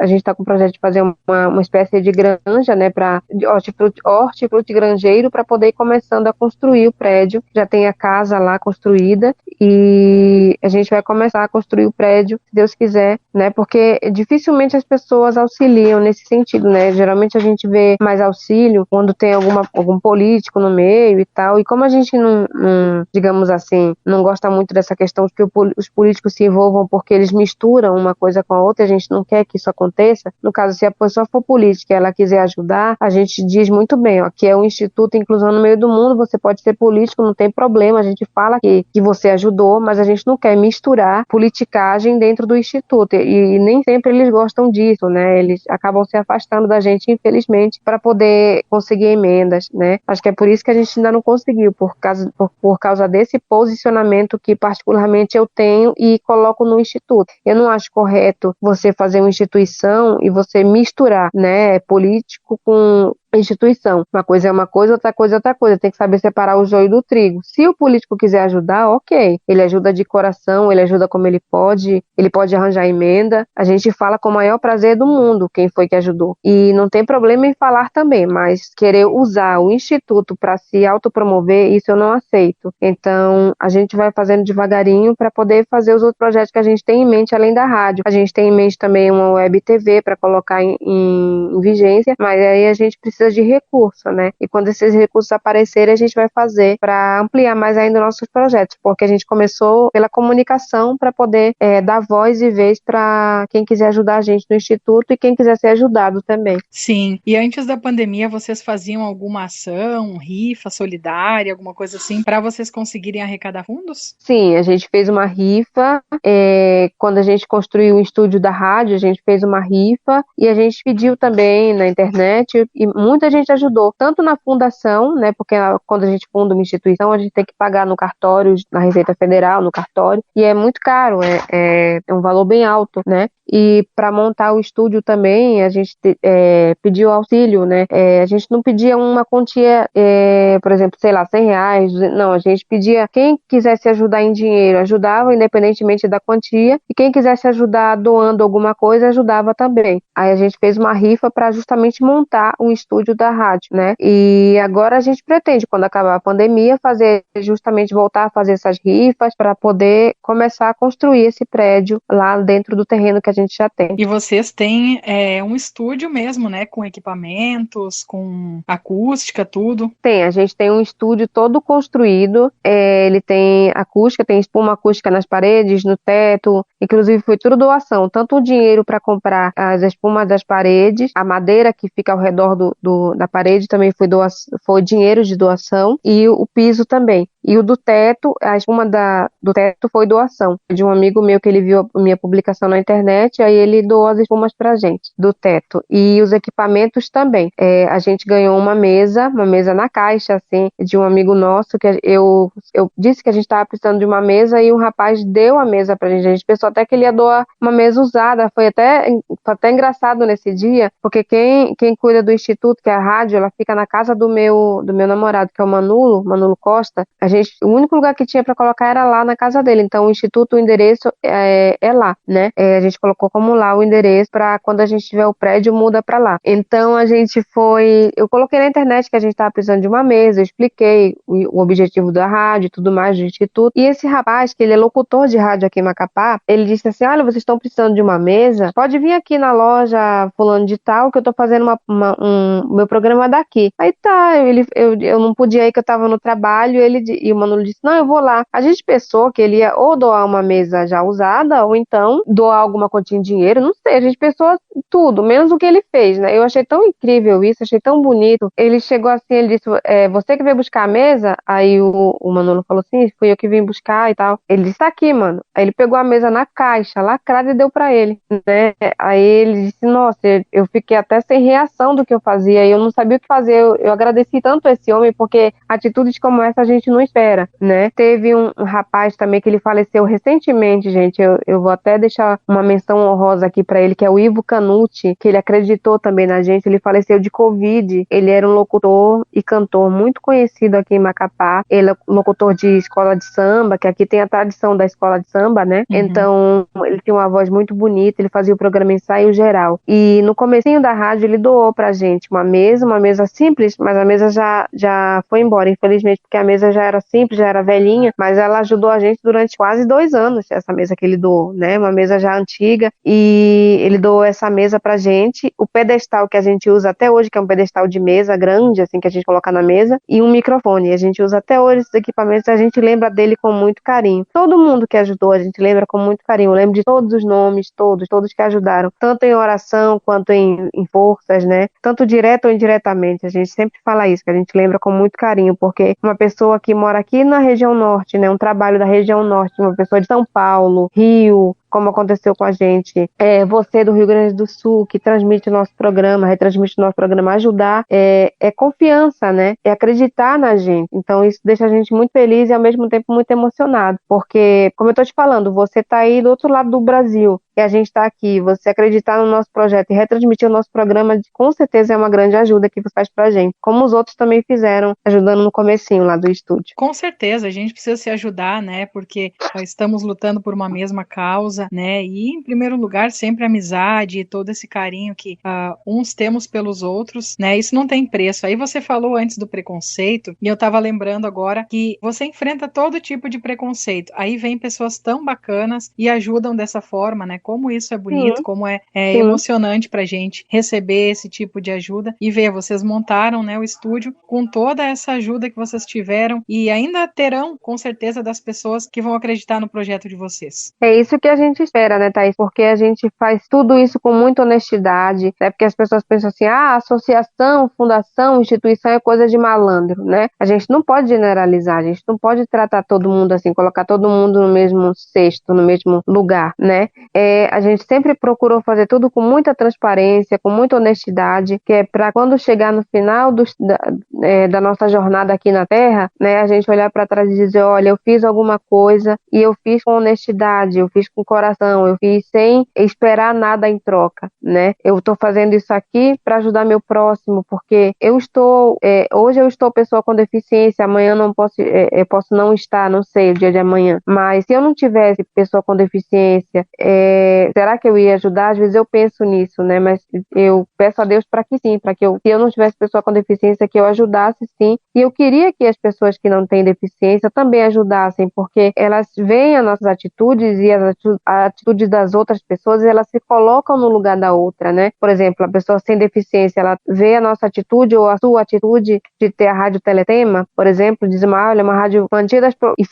a gente está com o projeto de fazer uma espécie de granja, né, para hortifruti granjeiro, para poder ir começando a construir o prédio. Já tem a casa lá construída e a gente vai começar a construir o prédio, se Deus quiser, né, porque dificilmente as pessoas auxiliam nesse sentido, né? Geralmente a gente vê mais auxílio quando tem algum político no meio e tal, e como a gente não, digamos assim, não gosta muito dessa questão de que os políticos se envolvam porque eles misturam uma coisa com a outra, a gente não quer que isso aconteça. No caso, se a pessoa for política e ela quiser ajudar, a gente diz muito bem, que é o Instituto Inclusão no Meio do Mundo, você pode ser político, não tem problema, a gente fala que você ajudou, mas a gente não quer misturar politicagem dentro do Instituto, e nem sempre eles gostam disso, né? Eles acabam se afastando da gente, infelizmente, para poder conseguir emendas, né? Acho que é por isso que a gente ainda não conseguiu, por causa desse posicionamento que particularmente eu tenho e coloco no Instituto. Eu não acho correto você fazer uma instituição e você misturar, né, político com instituição. Uma coisa é uma coisa, outra coisa é outra coisa. Tem que saber separar o joio do trigo. Se o político quiser ajudar, ok. Ele ajuda de coração, ele ajuda como ele pode arranjar emenda. A gente fala com o maior prazer do mundo quem foi que ajudou. E não tem problema em falar também, mas querer usar o Instituto para se autopromover, isso eu não aceito. Então, a gente vai fazendo devagarinho para poder fazer os outros projetos que a gente tem em mente, além da rádio. A gente tem em mente também uma web TV para colocar em vigência, mas aí a gente precisa de recurso, né? E quando esses recursos aparecerem, a gente vai fazer para ampliar mais ainda nossos projetos, porque a gente começou pela comunicação para poder dar voz e vez para quem quiser ajudar a gente no Instituto e quem quiser ser ajudado também. Sim. E antes da pandemia, vocês faziam alguma ação, rifa solidária, alguma coisa assim, para vocês conseguirem arrecadar fundos? Sim, a gente fez uma rifa. Quando a gente construiu o estúdio da rádio, a gente fez uma rifa e a gente pediu também na internet e muita gente ajudou, tanto na fundação, né, porque quando a gente funda uma instituição, a gente tem que pagar no cartório, na Receita Federal, no cartório, e é muito caro, é um valor bem alto, né? E para montar o estúdio também, a gente pediu auxílio, né? A gente não pedia uma quantia, por exemplo, sei lá, R$100, não, a gente pedia quem quisesse ajudar em dinheiro, ajudava independentemente da quantia, e quem quisesse ajudar doando alguma coisa, ajudava também. Aí a gente fez uma rifa para justamente montar um estúdio da rádio, né? E agora a gente pretende, quando acabar a pandemia, voltar a fazer essas rifas para poder começar a construir esse prédio lá dentro do terreno que a gente já tem. E vocês têm um estúdio mesmo, né? Com equipamentos, com acústica, tudo? Tem, a gente tem um estúdio todo construído, ele tem acústica, tem espuma acústica nas paredes, no teto, inclusive foi tudo doação, tanto o dinheiro para comprar as espumas das paredes, a madeira que fica ao redor da parede também foi dinheiro de doação, e o piso também. E o do teto, a espuma do teto foi doação de um amigo meu que ele viu a minha publicação na internet, aí ele doou as espumas pra gente, do teto. E os equipamentos também. A gente ganhou uma mesa na caixa, assim, de um amigo nosso, que eu disse que a gente estava precisando de uma mesa e um rapaz deu a mesa pra gente. A gente pensou até que ele ia doar uma mesa usada. Foi até engraçado nesse dia, porque quem cuida do instituto, que é a rádio, ela fica na casa do meu namorado, que é o Manulo Costa. O único lugar que tinha para colocar era lá na casa dele. Então, o instituto, o endereço é lá, né? A gente colocou como lá o endereço para quando a gente tiver o prédio, muda para lá. Então, eu coloquei na internet que a gente estava precisando de uma mesa, eu expliquei o objetivo da rádio e tudo mais do instituto. E esse rapaz, que ele é locutor de rádio aqui em Macapá, ele disse assim: olha, vocês estão precisando de uma mesa? Pode vir aqui na loja fulano de tal, que eu tô fazendo meu programa daqui. Aí tá, eu não podia ir, que eu tava no trabalho, e o Manolo disse: não, eu vou lá. A gente pensou que ele ia ou doar uma mesa já usada, ou então doar alguma quantia de dinheiro, não sei, a gente pensou tudo, menos o que ele fez, né? Eu achei tão incrível isso, achei tão bonito. Ele chegou assim, ele disse: você que veio buscar a mesa? Aí o Manolo falou assim: fui eu que vim buscar e tal. Ele disse: tá aqui, mano. Aí ele pegou a mesa na caixa, lacrada, e deu pra ele, né? Aí ele disse: nossa, eu fiquei até sem reação do que eu fazia, e eu não sabia o que fazer. Eu agradeci tanto esse homem, porque atitudes como essa a gente não espera, né? Teve um rapaz também que ele faleceu recentemente, gente. Eu vou até deixar uma menção honrosa aqui pra ele, que é o Ivo Canucci, que ele acreditou também na gente. Ele faleceu de Covid. Ele era um locutor e cantor muito conhecido aqui em Macapá. Ele é locutor de escola de samba, que aqui tem a tradição da escola de samba, né? Uhum. Então, ele tinha uma voz muito bonita, ele fazia o programa Ensaio Geral. E no comecinho da rádio, ele doou pra gente uma mesa simples, mas a mesa já foi embora, infelizmente, porque a mesa já era simples, já era velhinha, mas ela ajudou a gente durante quase 2 anos, essa mesa que ele doou, né? Uma mesa já antiga, e ele doou essa mesa pra gente, o pedestal que a gente usa até hoje, que é um pedestal de mesa grande, assim, que a gente coloca na mesa, e um microfone. A gente usa até hoje esses equipamentos, a gente lembra dele com muito carinho. Todo mundo que ajudou, a gente lembra com muito carinho. Eu lembro de todos os nomes, todos que ajudaram, tanto em oração quanto em forças, né? Tanto direto ou indiretamente. A gente sempre fala isso, que a gente lembra com muito carinho, porque uma pessoa que mora aqui na região norte, né? Um trabalho da região norte, uma pessoa de São Paulo, Rio, como aconteceu com a gente, você do Rio Grande do Sul, que transmite o nosso programa, retransmite o nosso programa, ajudar, é confiança, né? É acreditar na gente. Então, isso deixa a gente muito feliz e, ao mesmo tempo, muito emocionado, porque, como eu tô te falando, você tá aí do outro lado do Brasil, e a gente está aqui, você acreditar no nosso projeto e retransmitir o nosso programa, com certeza é uma grande ajuda que você faz pra gente, como os outros também fizeram, ajudando no comecinho lá do estúdio. Com certeza, a gente precisa se ajudar, né, porque estamos lutando por uma mesma causa, né, e em primeiro lugar sempre a amizade e todo esse carinho que uns temos pelos outros, né, isso não tem preço. Aí você falou antes do preconceito, e eu estava lembrando agora que você enfrenta todo tipo de preconceito, aí vem pessoas tão bacanas e ajudam dessa forma, né, como isso é bonito, como é emocionante pra gente receber esse tipo de ajuda e ver, vocês montaram, né, o estúdio com toda essa ajuda que vocês tiveram e ainda terão, com certeza, das pessoas que vão acreditar no projeto de vocês. É isso que a gente espera, né, Thaís? Porque a gente faz tudo isso com muita honestidade, né? Porque as pessoas pensam assim: associação, fundação, instituição é coisa de malandro, né? A gente não pode generalizar, a gente não pode tratar todo mundo assim, colocar todo mundo no mesmo cesto, no mesmo lugar, né? A gente sempre procurou fazer tudo com muita transparência, com muita honestidade, que é para quando chegar no final da nossa jornada aqui na Terra, né, a gente olhar para trás e dizer: olha, eu fiz alguma coisa e eu fiz com honestidade, eu fiz com coração, eu fiz sem esperar nada em troca, né? Eu estou fazendo isso aqui para ajudar meu próximo, porque hoje eu estou pessoa com deficiência, amanhã não posso, eu posso não estar, não sei, o dia de amanhã, mas se eu não tivesse pessoa com deficiência, será que eu ia ajudar? Às vezes eu penso nisso, né? Mas eu peço a Deus para que sim, para que se eu não tivesse pessoa com deficiência, que eu ajudasse sim. E eu queria que as pessoas que não têm deficiência também ajudassem, porque elas veem as nossas atitudes e as atitudes das outras pessoas e elas se colocam no lugar da outra, né? Por exemplo, a pessoa sem deficiência, ela vê a nossa atitude ou a sua atitude de ter a rádio Teletema, por exemplo, diz, olha, uma rádio mantida e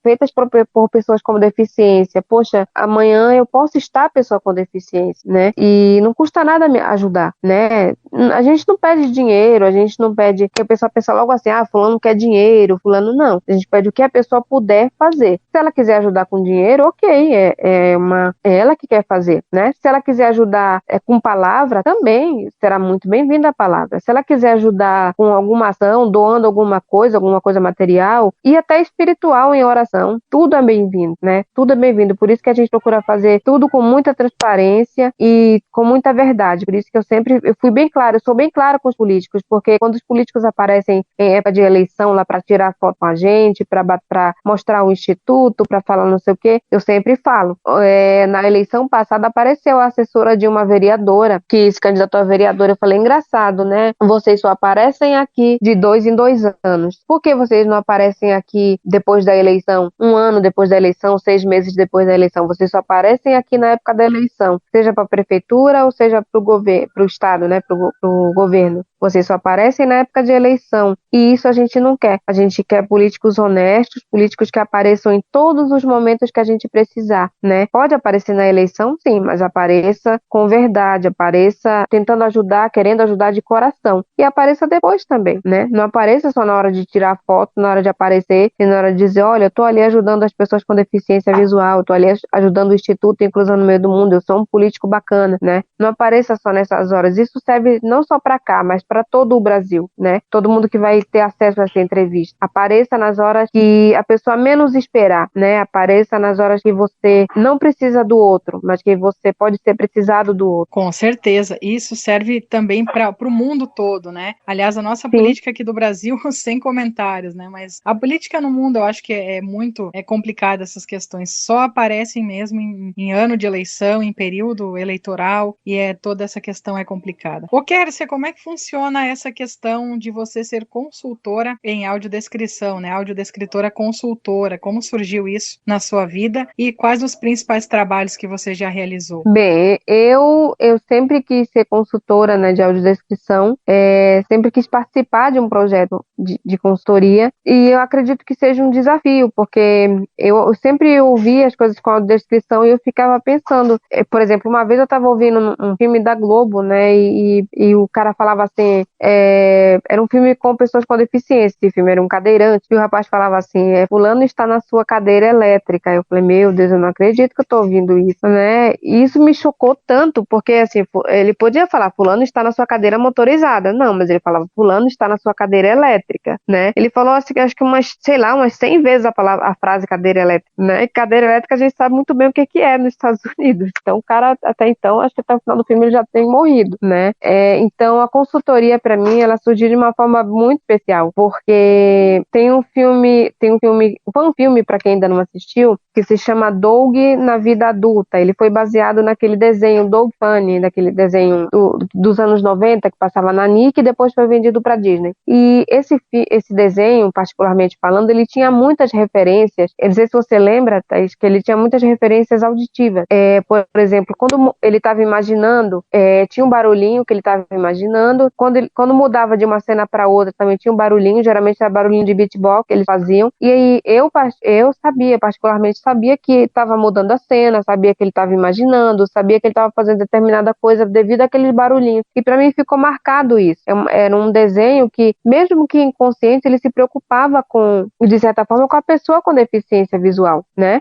feitas por pessoas com deficiência. Poxa, amanhã eu posso estar pessoa com deficiência, né? E não custa nada me ajudar, né? A gente não pede dinheiro, a gente não pede que a pessoa pensa logo assim, fulano quer dinheiro, fulano não. A gente pede o que a pessoa puder fazer. Se ela quiser ajudar com dinheiro, ok, é ela que quer fazer, né? Se ela quiser ajudar com palavra, também será muito bem-vinda a palavra. Se ela quiser ajudar com alguma ação, doando alguma coisa material e até espiritual em oração, tudo é bem-vindo, né? Tudo é bem-vindo. Por isso que a gente procura fazer tudo com muita transparência e com muita verdade. Por isso que eu fui bem clara, eu sou bem clara com os políticos, porque quando os políticos aparecem em época de eleição lá para tirar foto com a gente, para mostrar o instituto, para falar não sei o quê, eu sempre falo. Na eleição passada apareceu a assessora de uma vereadora que se candidatou a vereadora. Eu falei, engraçado, né? Vocês só aparecem aqui de 2 em 2 anos. Por que vocês não aparecem aqui depois da eleição, 1 ano depois da eleição, 6 meses depois da eleição? Vocês só aparecem aqui na época da eleição, seja para a prefeitura ou seja para o governo, para o estado, né? Para o governo. Vocês só aparecem na época de eleição. E isso a gente não quer. A gente quer políticos honestos, políticos que apareçam em todos os momentos que a gente precisar, né? Pode aparecer na eleição, sim, mas apareça com verdade, apareça tentando ajudar, querendo ajudar de coração. E apareça depois também, né? Não apareça só na hora de tirar foto, na hora de aparecer, e na hora de dizer, olha, eu tô ali ajudando as pessoas com deficiência visual, eu tô ali ajudando o Instituto Inclusão no Meio do Mundo, eu sou um político bacana, né? Não apareça só nessas horas. Isso serve não só para cá, mas para todo o Brasil, né? Todo mundo que vai ter acesso a essa entrevista. Apareça nas horas que a pessoa menos esperar, né? Apareça nas horas que você não precisa do outro, mas que você pode ser precisado do outro. Com certeza. Isso serve também para o mundo todo, né? Aliás, a nossa política aqui do Brasil, sem comentários, né? Mas a política no mundo, eu acho que é muito complicada essas questões. Só aparecem mesmo em ano de eleição, em período eleitoral, e toda essa questão é complicada. Ô, Kércia, como é que funciona essa questão de você ser consultora em audiodescrição, né? Audiodescritora consultora. Como surgiu isso na sua vida e quais os principais trabalhos que você já realizou? Bem, eu sempre quis ser consultora, né, de audiodescrição, sempre quis participar de um projeto de consultoria e eu acredito que seja um desafio, porque eu sempre ouvi as coisas com audiodescrição e eu ficava pensando, por exemplo, uma vez eu estava ouvindo um filme da Globo, né, e o cara falava assim, era um filme com pessoas com deficiência, esse filme era um cadeirante, e o rapaz falava assim, fulano está na sua cadeira elétrica. Eu falei, meu Deus, eu não acredito que eu estou ouvindo isso, né, e isso me chocou tanto, porque assim, ele podia falar, fulano está na sua cadeira motorizada, não, mas ele falava, fulano está na sua cadeira elétrica, né, ele falou assim, acho que umas 100 vezes a frase cadeira elétrica, né, e cadeira elétrica a gente sabe muito bem o que é nos Estados Unidos, então o cara, até então, acho que até o final do filme ele já tem morrido, né, então a consultoria para mim, ela surgiu de uma forma muito especial, porque foi um filme para quem ainda não assistiu, que se chama Doug na Vida Adulta. Ele foi baseado naquele desenho Doug Funny, daquele desenho dos anos 90 que passava na Nick e depois foi vendido para Disney. E esse desenho, particularmente falando, ele tinha muitas referências. Eu não sei se você lembra, Thaís, que ele tinha muitas referências auditivas. Por exemplo, quando ele estava imaginando, tinha um barulhinho que ele estava imaginando. Quando mudava de uma cena para outra, também tinha um barulhinho, geralmente era barulhinho de beatbox que eles faziam. E aí eu particularmente sabia que estava mudando a cena, sabia que ele estava imaginando, sabia que ele estava fazendo determinada coisa devido àqueles barulhinhos. E para mim ficou marcado isso. Era um desenho que, mesmo que inconsciente, ele se preocupava de certa forma, com a pessoa com deficiência visual, né?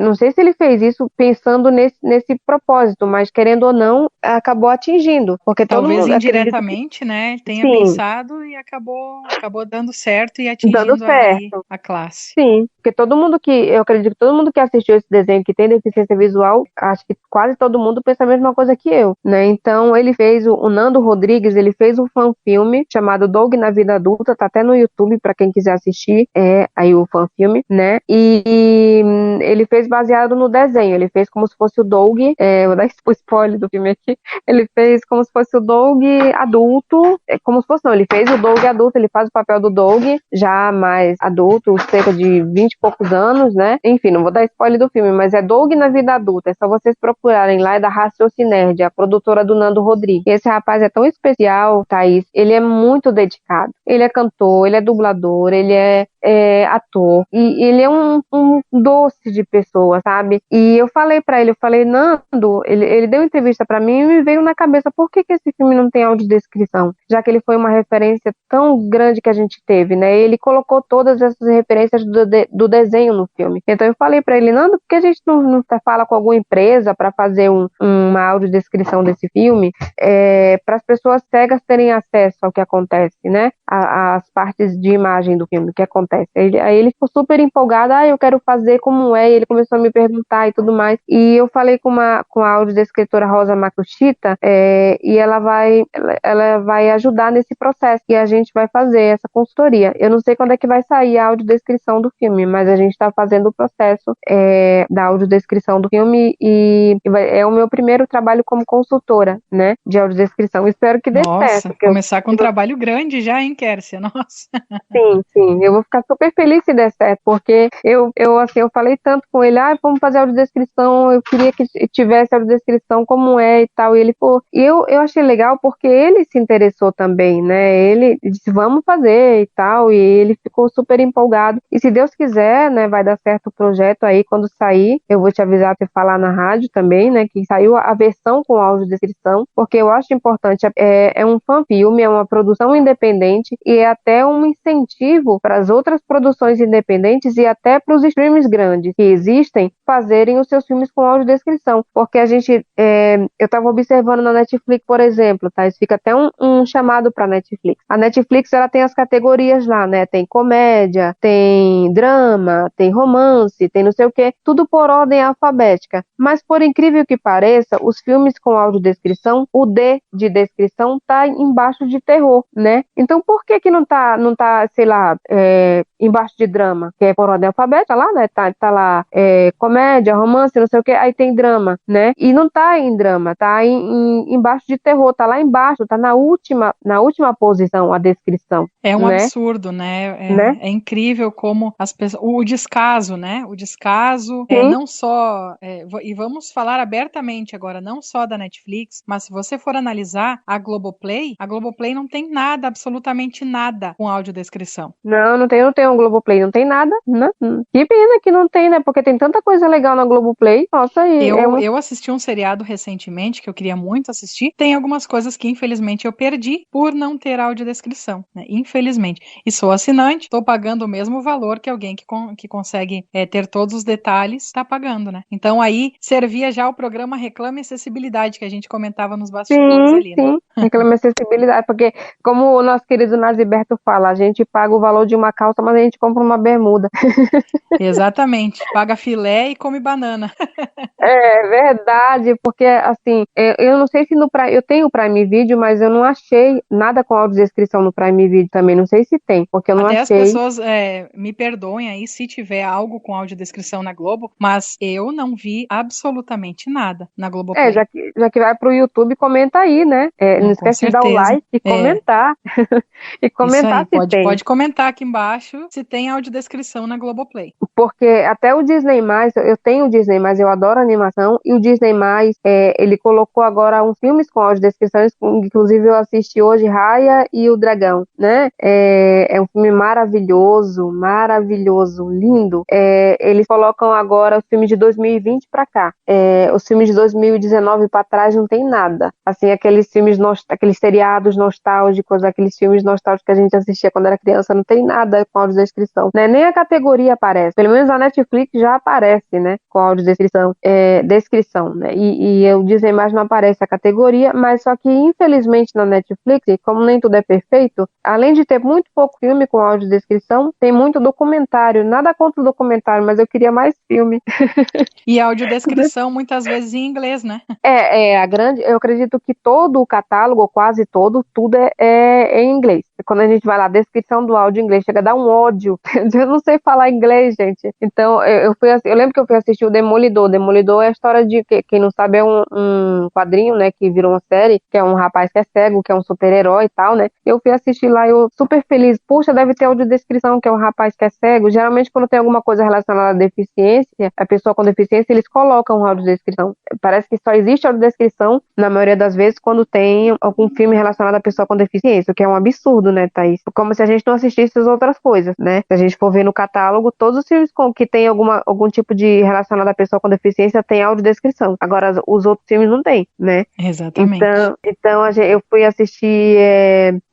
Não sei se ele fez isso pensando nesse propósito, mas querendo ou não, acabou atingindo. Porque talvez todo mundo, indiretamente, sorte, né? Tenha Sim, pensado e acabou dando certo e dando atingindo aí certo. a classe. Sim, porque eu acredito que todo mundo que assistiu esse desenho que tem deficiência visual, acho que quase todo mundo pensa a mesma coisa que eu, né? Então ele fez o Nando Rodrigues, ele fez um fan-filme chamado Doug na Vida Adulta, tá até no YouTube para quem quiser assistir, aí o fan-filme, né? E ele fez baseado no desenho, ele fez como se fosse o Doug, vou dar spoiler do filme aqui, ele fez como se fosse o Doug adulto, como se fosse não, ele fez o Doug adulto, ele faz o papel do Doug, já mais adulto, cerca de 20 e poucos anos, né? Enfim, não vou dar spoiler do filme, mas é Doug na Vida Adulta, é só vocês procurarem lá, é da Raciocinerd, a produtora do Nando Rodrigues. Esse rapaz é tão especial, Thaís, ele é muito dedicado, ele é cantor, ele é dublador, ele é ator, e ele é um doce de pessoa, sabe? E eu falei pra ele, Nando, ele deu entrevista pra mim e me veio na cabeça, por que esse filme não tem audiodescrição? Já que ele foi uma referência tão grande que a gente teve, né? Ele colocou todas essas referências do desenho no filme. Então eu falei pra ele, Nando, por que a gente não fala com alguma empresa pra fazer uma audiodescrição desse filme, para as pessoas cegas terem acesso ao que acontece, né? As partes de imagem do filme, o que acontece. Aí ele ficou super empolgado, eu quero fazer como é, e ele começou a me perguntar e tudo mais. E eu falei com a audiodescritora Rosa Makushita, e ela vai ajudar nesse processo, e a gente vai fazer essa consultoria. Eu não sei quando é que vai sair a audiodescrição do filme, mas a gente está fazendo o processo da audiodescrição do filme, e é o meu primeiro trabalho como consultora, né, de audiodescrição. Espero que dê certo. Nossa, começar com um trabalho grande já, hein, Kércia? Nossa. Sim, eu vou ficar super feliz se der certo, porque eu falei tanto com ele, vamos fazer audiodescrição, eu queria que tivesse audiodescrição como é e tal, e ele, eu achei legal porque ele se interessou também, né, ele disse, vamos fazer e tal, e ele ficou super empolgado, e se Deus quiser, né, vai dar certo o projeto aí, quando sair, eu vou te avisar para falar na rádio também, né, que saiu a versão com audiodescrição, porque eu acho importante, é um fan-filme, é uma produção independente, e é até um incentivo para as outras produções independentes e até para os streams grandes que existem fazerem os seus filmes com audiodescrição, porque eu estava observando na Netflix, por exemplo, tá? Isso fica até um chamado para a Netflix. A Netflix, ela tem as categorias lá, né? Tem comédia, tem drama, tem romance, tem não sei o quê, tudo por ordem alfabética. Mas por incrível que pareça, os filmes com audiodescrição, o D de descrição tá embaixo de terror, né? Então por que não tá, sei lá, embaixo de drama, que é por ordem alfabética lá, né? Tá lá comédia, romance, não sei o que, aí tem drama, né? E não tá em drama, tá embaixo de terror, tá lá embaixo, tá na última posição a descrição. É um né? absurdo, né? Né? É incrível como as pessoas. O descaso, né? O descaso Sim. não só. E vamos falar abertamente agora, não só da Netflix, mas se você for analisar a Globoplay não tem nada, absolutamente nada com audiodescrição. Não tem um Globoplay, não tem nada. Não. Que pena que não tem, né? Porque tem tanta coisa legal na Globoplay. Nossa, eu assisti um seriado recentemente que eu queria muito assistir. Tem algumas coisas que infelizmente eu perdi por não ter audiodescrição, né? Infelizmente. E sou assinante, estou pagando o mesmo valor que alguém que consegue ter todos os detalhes, está pagando, né? Então aí servia já o programa Reclame Acessibilidade que a gente comentava nos bastidores ali, né? Sim, Reclame Acessibilidade, porque como o nosso querido Naziberto fala, a gente paga o valor de uma calça, mas a gente compra uma bermuda. Exatamente, paga filé e come banana. É verdade, porque assim, eu não sei se no Prime, eu tenho o Prime Video, mas eu não achei nada com audiodescrição no Prime Video também, não sei se tem, porque eu não Até achei. As pessoas me perdoem aí se tiver algo com audiodescrição na Globo, mas eu não vi absolutamente nada na Globoplay. Já que vai pro YouTube, comenta aí, né? Não esquece de dar o like e comentar. E comentar isso aí, se tem. Pode comentar aqui embaixo se tem audiodescrição na Globoplay. Porque até o Disney+, eu tenho o Disney+, eu adoro animação, e o Disney+, ele colocou agora uns filmes com audiodescrições, inclusive eu assisti hoje Raya e o Dragão, né? É um filme maravilhoso, lindo. Eles colocam agora os filmes de 2020 pra cá. Os filmes de 2019 pra trás não tem nada. Assim, aqueles filmes, aqueles seriados nostálgicos, aqueles filmes nostálgicos que a gente assistia quando era criança, não tem nada com audiodescrição, né? Nem a categoria aparece, pelo menos a Netflix já aparece, né? Com audiodescrição, descrição, né? E o Disney mais não aparece a categoria, mas só que infelizmente na Netflix, como nem tudo é perfeito, além de ter muito pouco filme com audiodescrição, tem muito documentário, nada contra o documentário, mas eu queria mais filme. E audiodescrição muitas vezes em inglês, né? Eu acredito que todo o catálogo, ou quase todo, tudo é em inglês. Quando a gente vai lá, descrição do áudio em inglês, chega a dar um ódio. Eu não sei falar inglês, gente. Então, eu lembro que eu fui assistir o Demolidor. Demolidor é a história de, quem não sabe, é um quadrinho, né, que virou uma série, que é um rapaz que é cego, que é um super-herói e tal, né? Eu fui assistir lá, eu super feliz. Puxa, deve ter audiodescrição, que é um rapaz que é cego. Geralmente, quando tem alguma coisa relacionada à deficiência, a pessoa com deficiência, eles colocam audiodescrição. Parece que só existe audiodescrição, na maioria das vezes, quando tem algum filme relacionado à pessoa com deficiência, o que é um absurdo, né, Thaís? Como se a gente não assistisse as outras coisas, né? Se a gente for ver no catálogo, todos os filmes que tem algum tipo de relacionado à pessoa com deficiência tem audiodescrição. Agora, os outros filmes não tem, né? Exatamente. Então eu fui assistir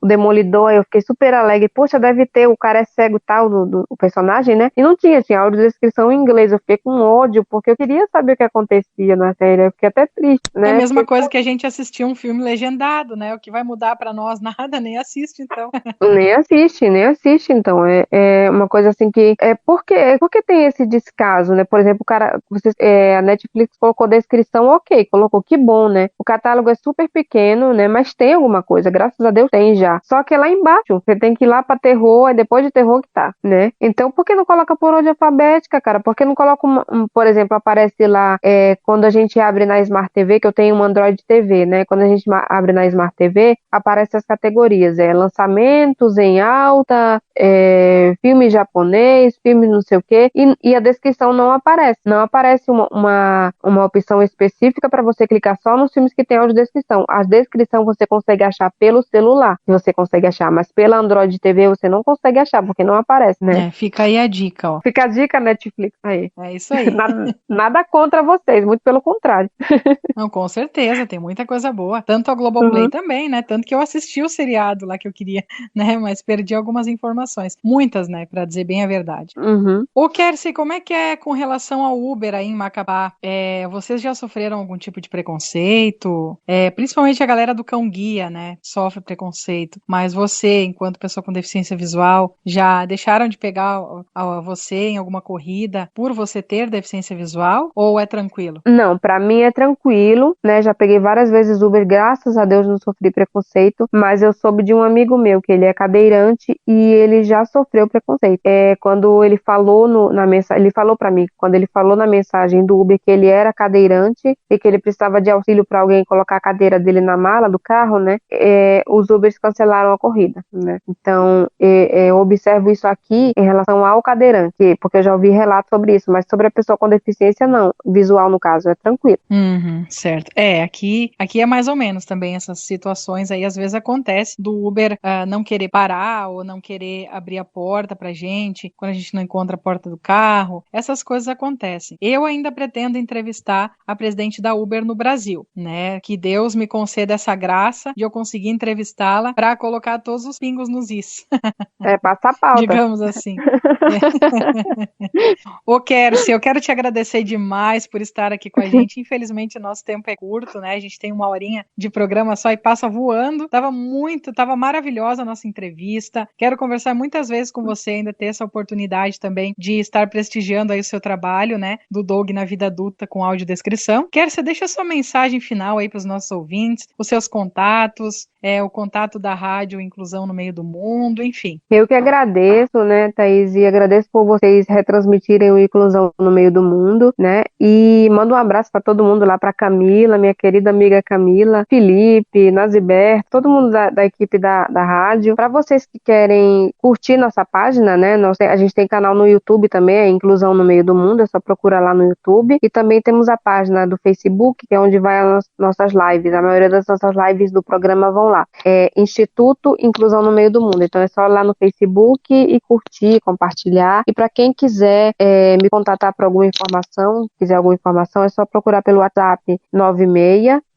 o Demolidor, eu fiquei super alegre. Poxa, deve ter, o cara é cego e tal, o personagem, né? E não tinha audiodescrição em inglês. Eu fiquei com ódio, porque eu queria saber o que acontecia na série. Eu fiquei até triste, né? É a mesma coisa que a gente assistir um filme legendado, né? O que vai mudar pra nós nada, nem assiste, então. Nem assiste, então. É uma coisa assim que. Porque tem esse descaso, né? Por exemplo, o cara. A Netflix colocou descrição, ok, colocou, que bom, né? O catálogo é super pequeno, né? Mas tem alguma coisa, graças a Deus tem já. Só que é lá embaixo. Você tem que ir lá pra terror, é depois de terror que tá, né? Então, por que não coloca por ordem alfabética, cara? Por que não coloca, por exemplo, aparece lá, quando a gente abre na Smart TV, que eu tenho uma Android TV, né? Quando a gente abre na Smart TV, aparece as categorias, lançamentos em alta, filme japonês, filme não sei o quê, e a descrição não aparece. Não aparece uma opção específica para você clicar só nos filmes que tem audiodescrição. A descrição você consegue achar pelo celular, você consegue achar, mas pela Android TV você não consegue achar, porque não aparece, né? Fica aí a dica, ó. Fica a dica, Netflix, aí. É isso aí. Nada contra vocês, muito pelo contrário. Não, com certeza, tem muita coisa boa. Tanto a Globoplay também, né? Tanto que eu assisti o seriado lá que eu queria, né? Mas perdi algumas informações. Muitas, né? Pra dizer bem a verdade. Ô, Kersi, como é que é com relação ao Uber aí em Macapá? Vocês já sofreram algum tipo de preconceito? Principalmente a galera do cão guia, né? Sofre preconceito. Mas você, enquanto pessoa com deficiência visual, já deixaram de pegar você em alguma corrida por você ter deficiência visual? Ou é tranquilo? Não, pra mim é tranquilo, né? Já peguei várias vezes Uber, graças a Deus não sofri preconceito, mas eu soube de um amigo meu que ele é cadeirante e ele já sofreu preconceito. Quando ele falou na mensagem, ele falou pra mim, quando ele falou na mensagem do Uber que ele era cadeirante e que ele precisava de auxílio pra alguém colocar a cadeira dele na mala do carro, né? Os Ubers cancelaram a corrida, né? Então, eu observo isso aqui em relação ao cadeirante, porque eu já ouvi relatos sobre isso, mas sobre a pessoa com deficiência, não. Visual, no caso, é tranquilo. Certo. Aqui é mais ou menos também essas situações aí, às vezes acontece do Uber não querer parar ou não querer abrir a porta pra gente, quando a gente não encontra a porta do carro. Essas coisas acontecem. Eu ainda pretendo entrevistar a presidente da Uber no Brasil, né? Que Deus me conceda essa graça de eu conseguir entrevistá-la para colocar todos os pingos nos is. Passa a pauta. Digamos assim. Ô, Kersi, eu quero te agradecer demais por estar aqui com a gente. Infelizmente, o nosso tempo é curto, né? A gente tem 1 horinha de programa só e passa voando. Tava maravilhosa a nossa entrevista. Quero conversar muitas vezes com você, ainda ter essa oportunidade também de estar prestigiando aí o seu trabalho, né? Do Doug na vida adulta com audiodescrição. Kersi, deixa a sua mensagem final aí para os nossos ouvintes, os seus contatos, o contato da rádio Inclusão no Meio do Mundo, enfim. Eu que agradeço, né, Thaís, e agradeço por vocês retransmitirem o Inclusão no Meio do Mundo, né, e mando um abraço para todo mundo lá, para Camila, minha querida amiga Camila, Felipe, Naziber, todo mundo da equipe da rádio. Para vocês que querem curtir nossa página, né, a gente tem canal no YouTube também, é Inclusão no Meio do Mundo, é só procurar lá no YouTube, e também temos a página do Facebook, que é onde vai as nossas lives, a maioria das nossas lives do programa vão lá, Instituto Inclusão no Meio do Mundo, então é só lá no Facebook e curtir, compartilhar. E para quem quiser me contatar por alguma informação, quiser alguma informação, é só procurar pelo WhatsApp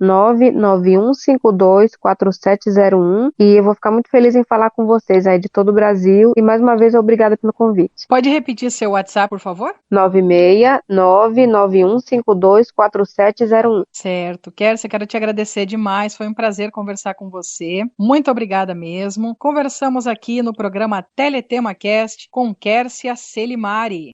991524701 e eu vou ficar muito feliz em falar com vocês aí de todo o Brasil e mais uma vez obrigada pelo convite. Pode repetir seu WhatsApp, por favor? 96991524701. Certo. Kércia, quero te agradecer demais. Foi um prazer conversar com você. Muito obrigada mesmo. Conversamos aqui no programa Teletema Cast com Kércia Selimari.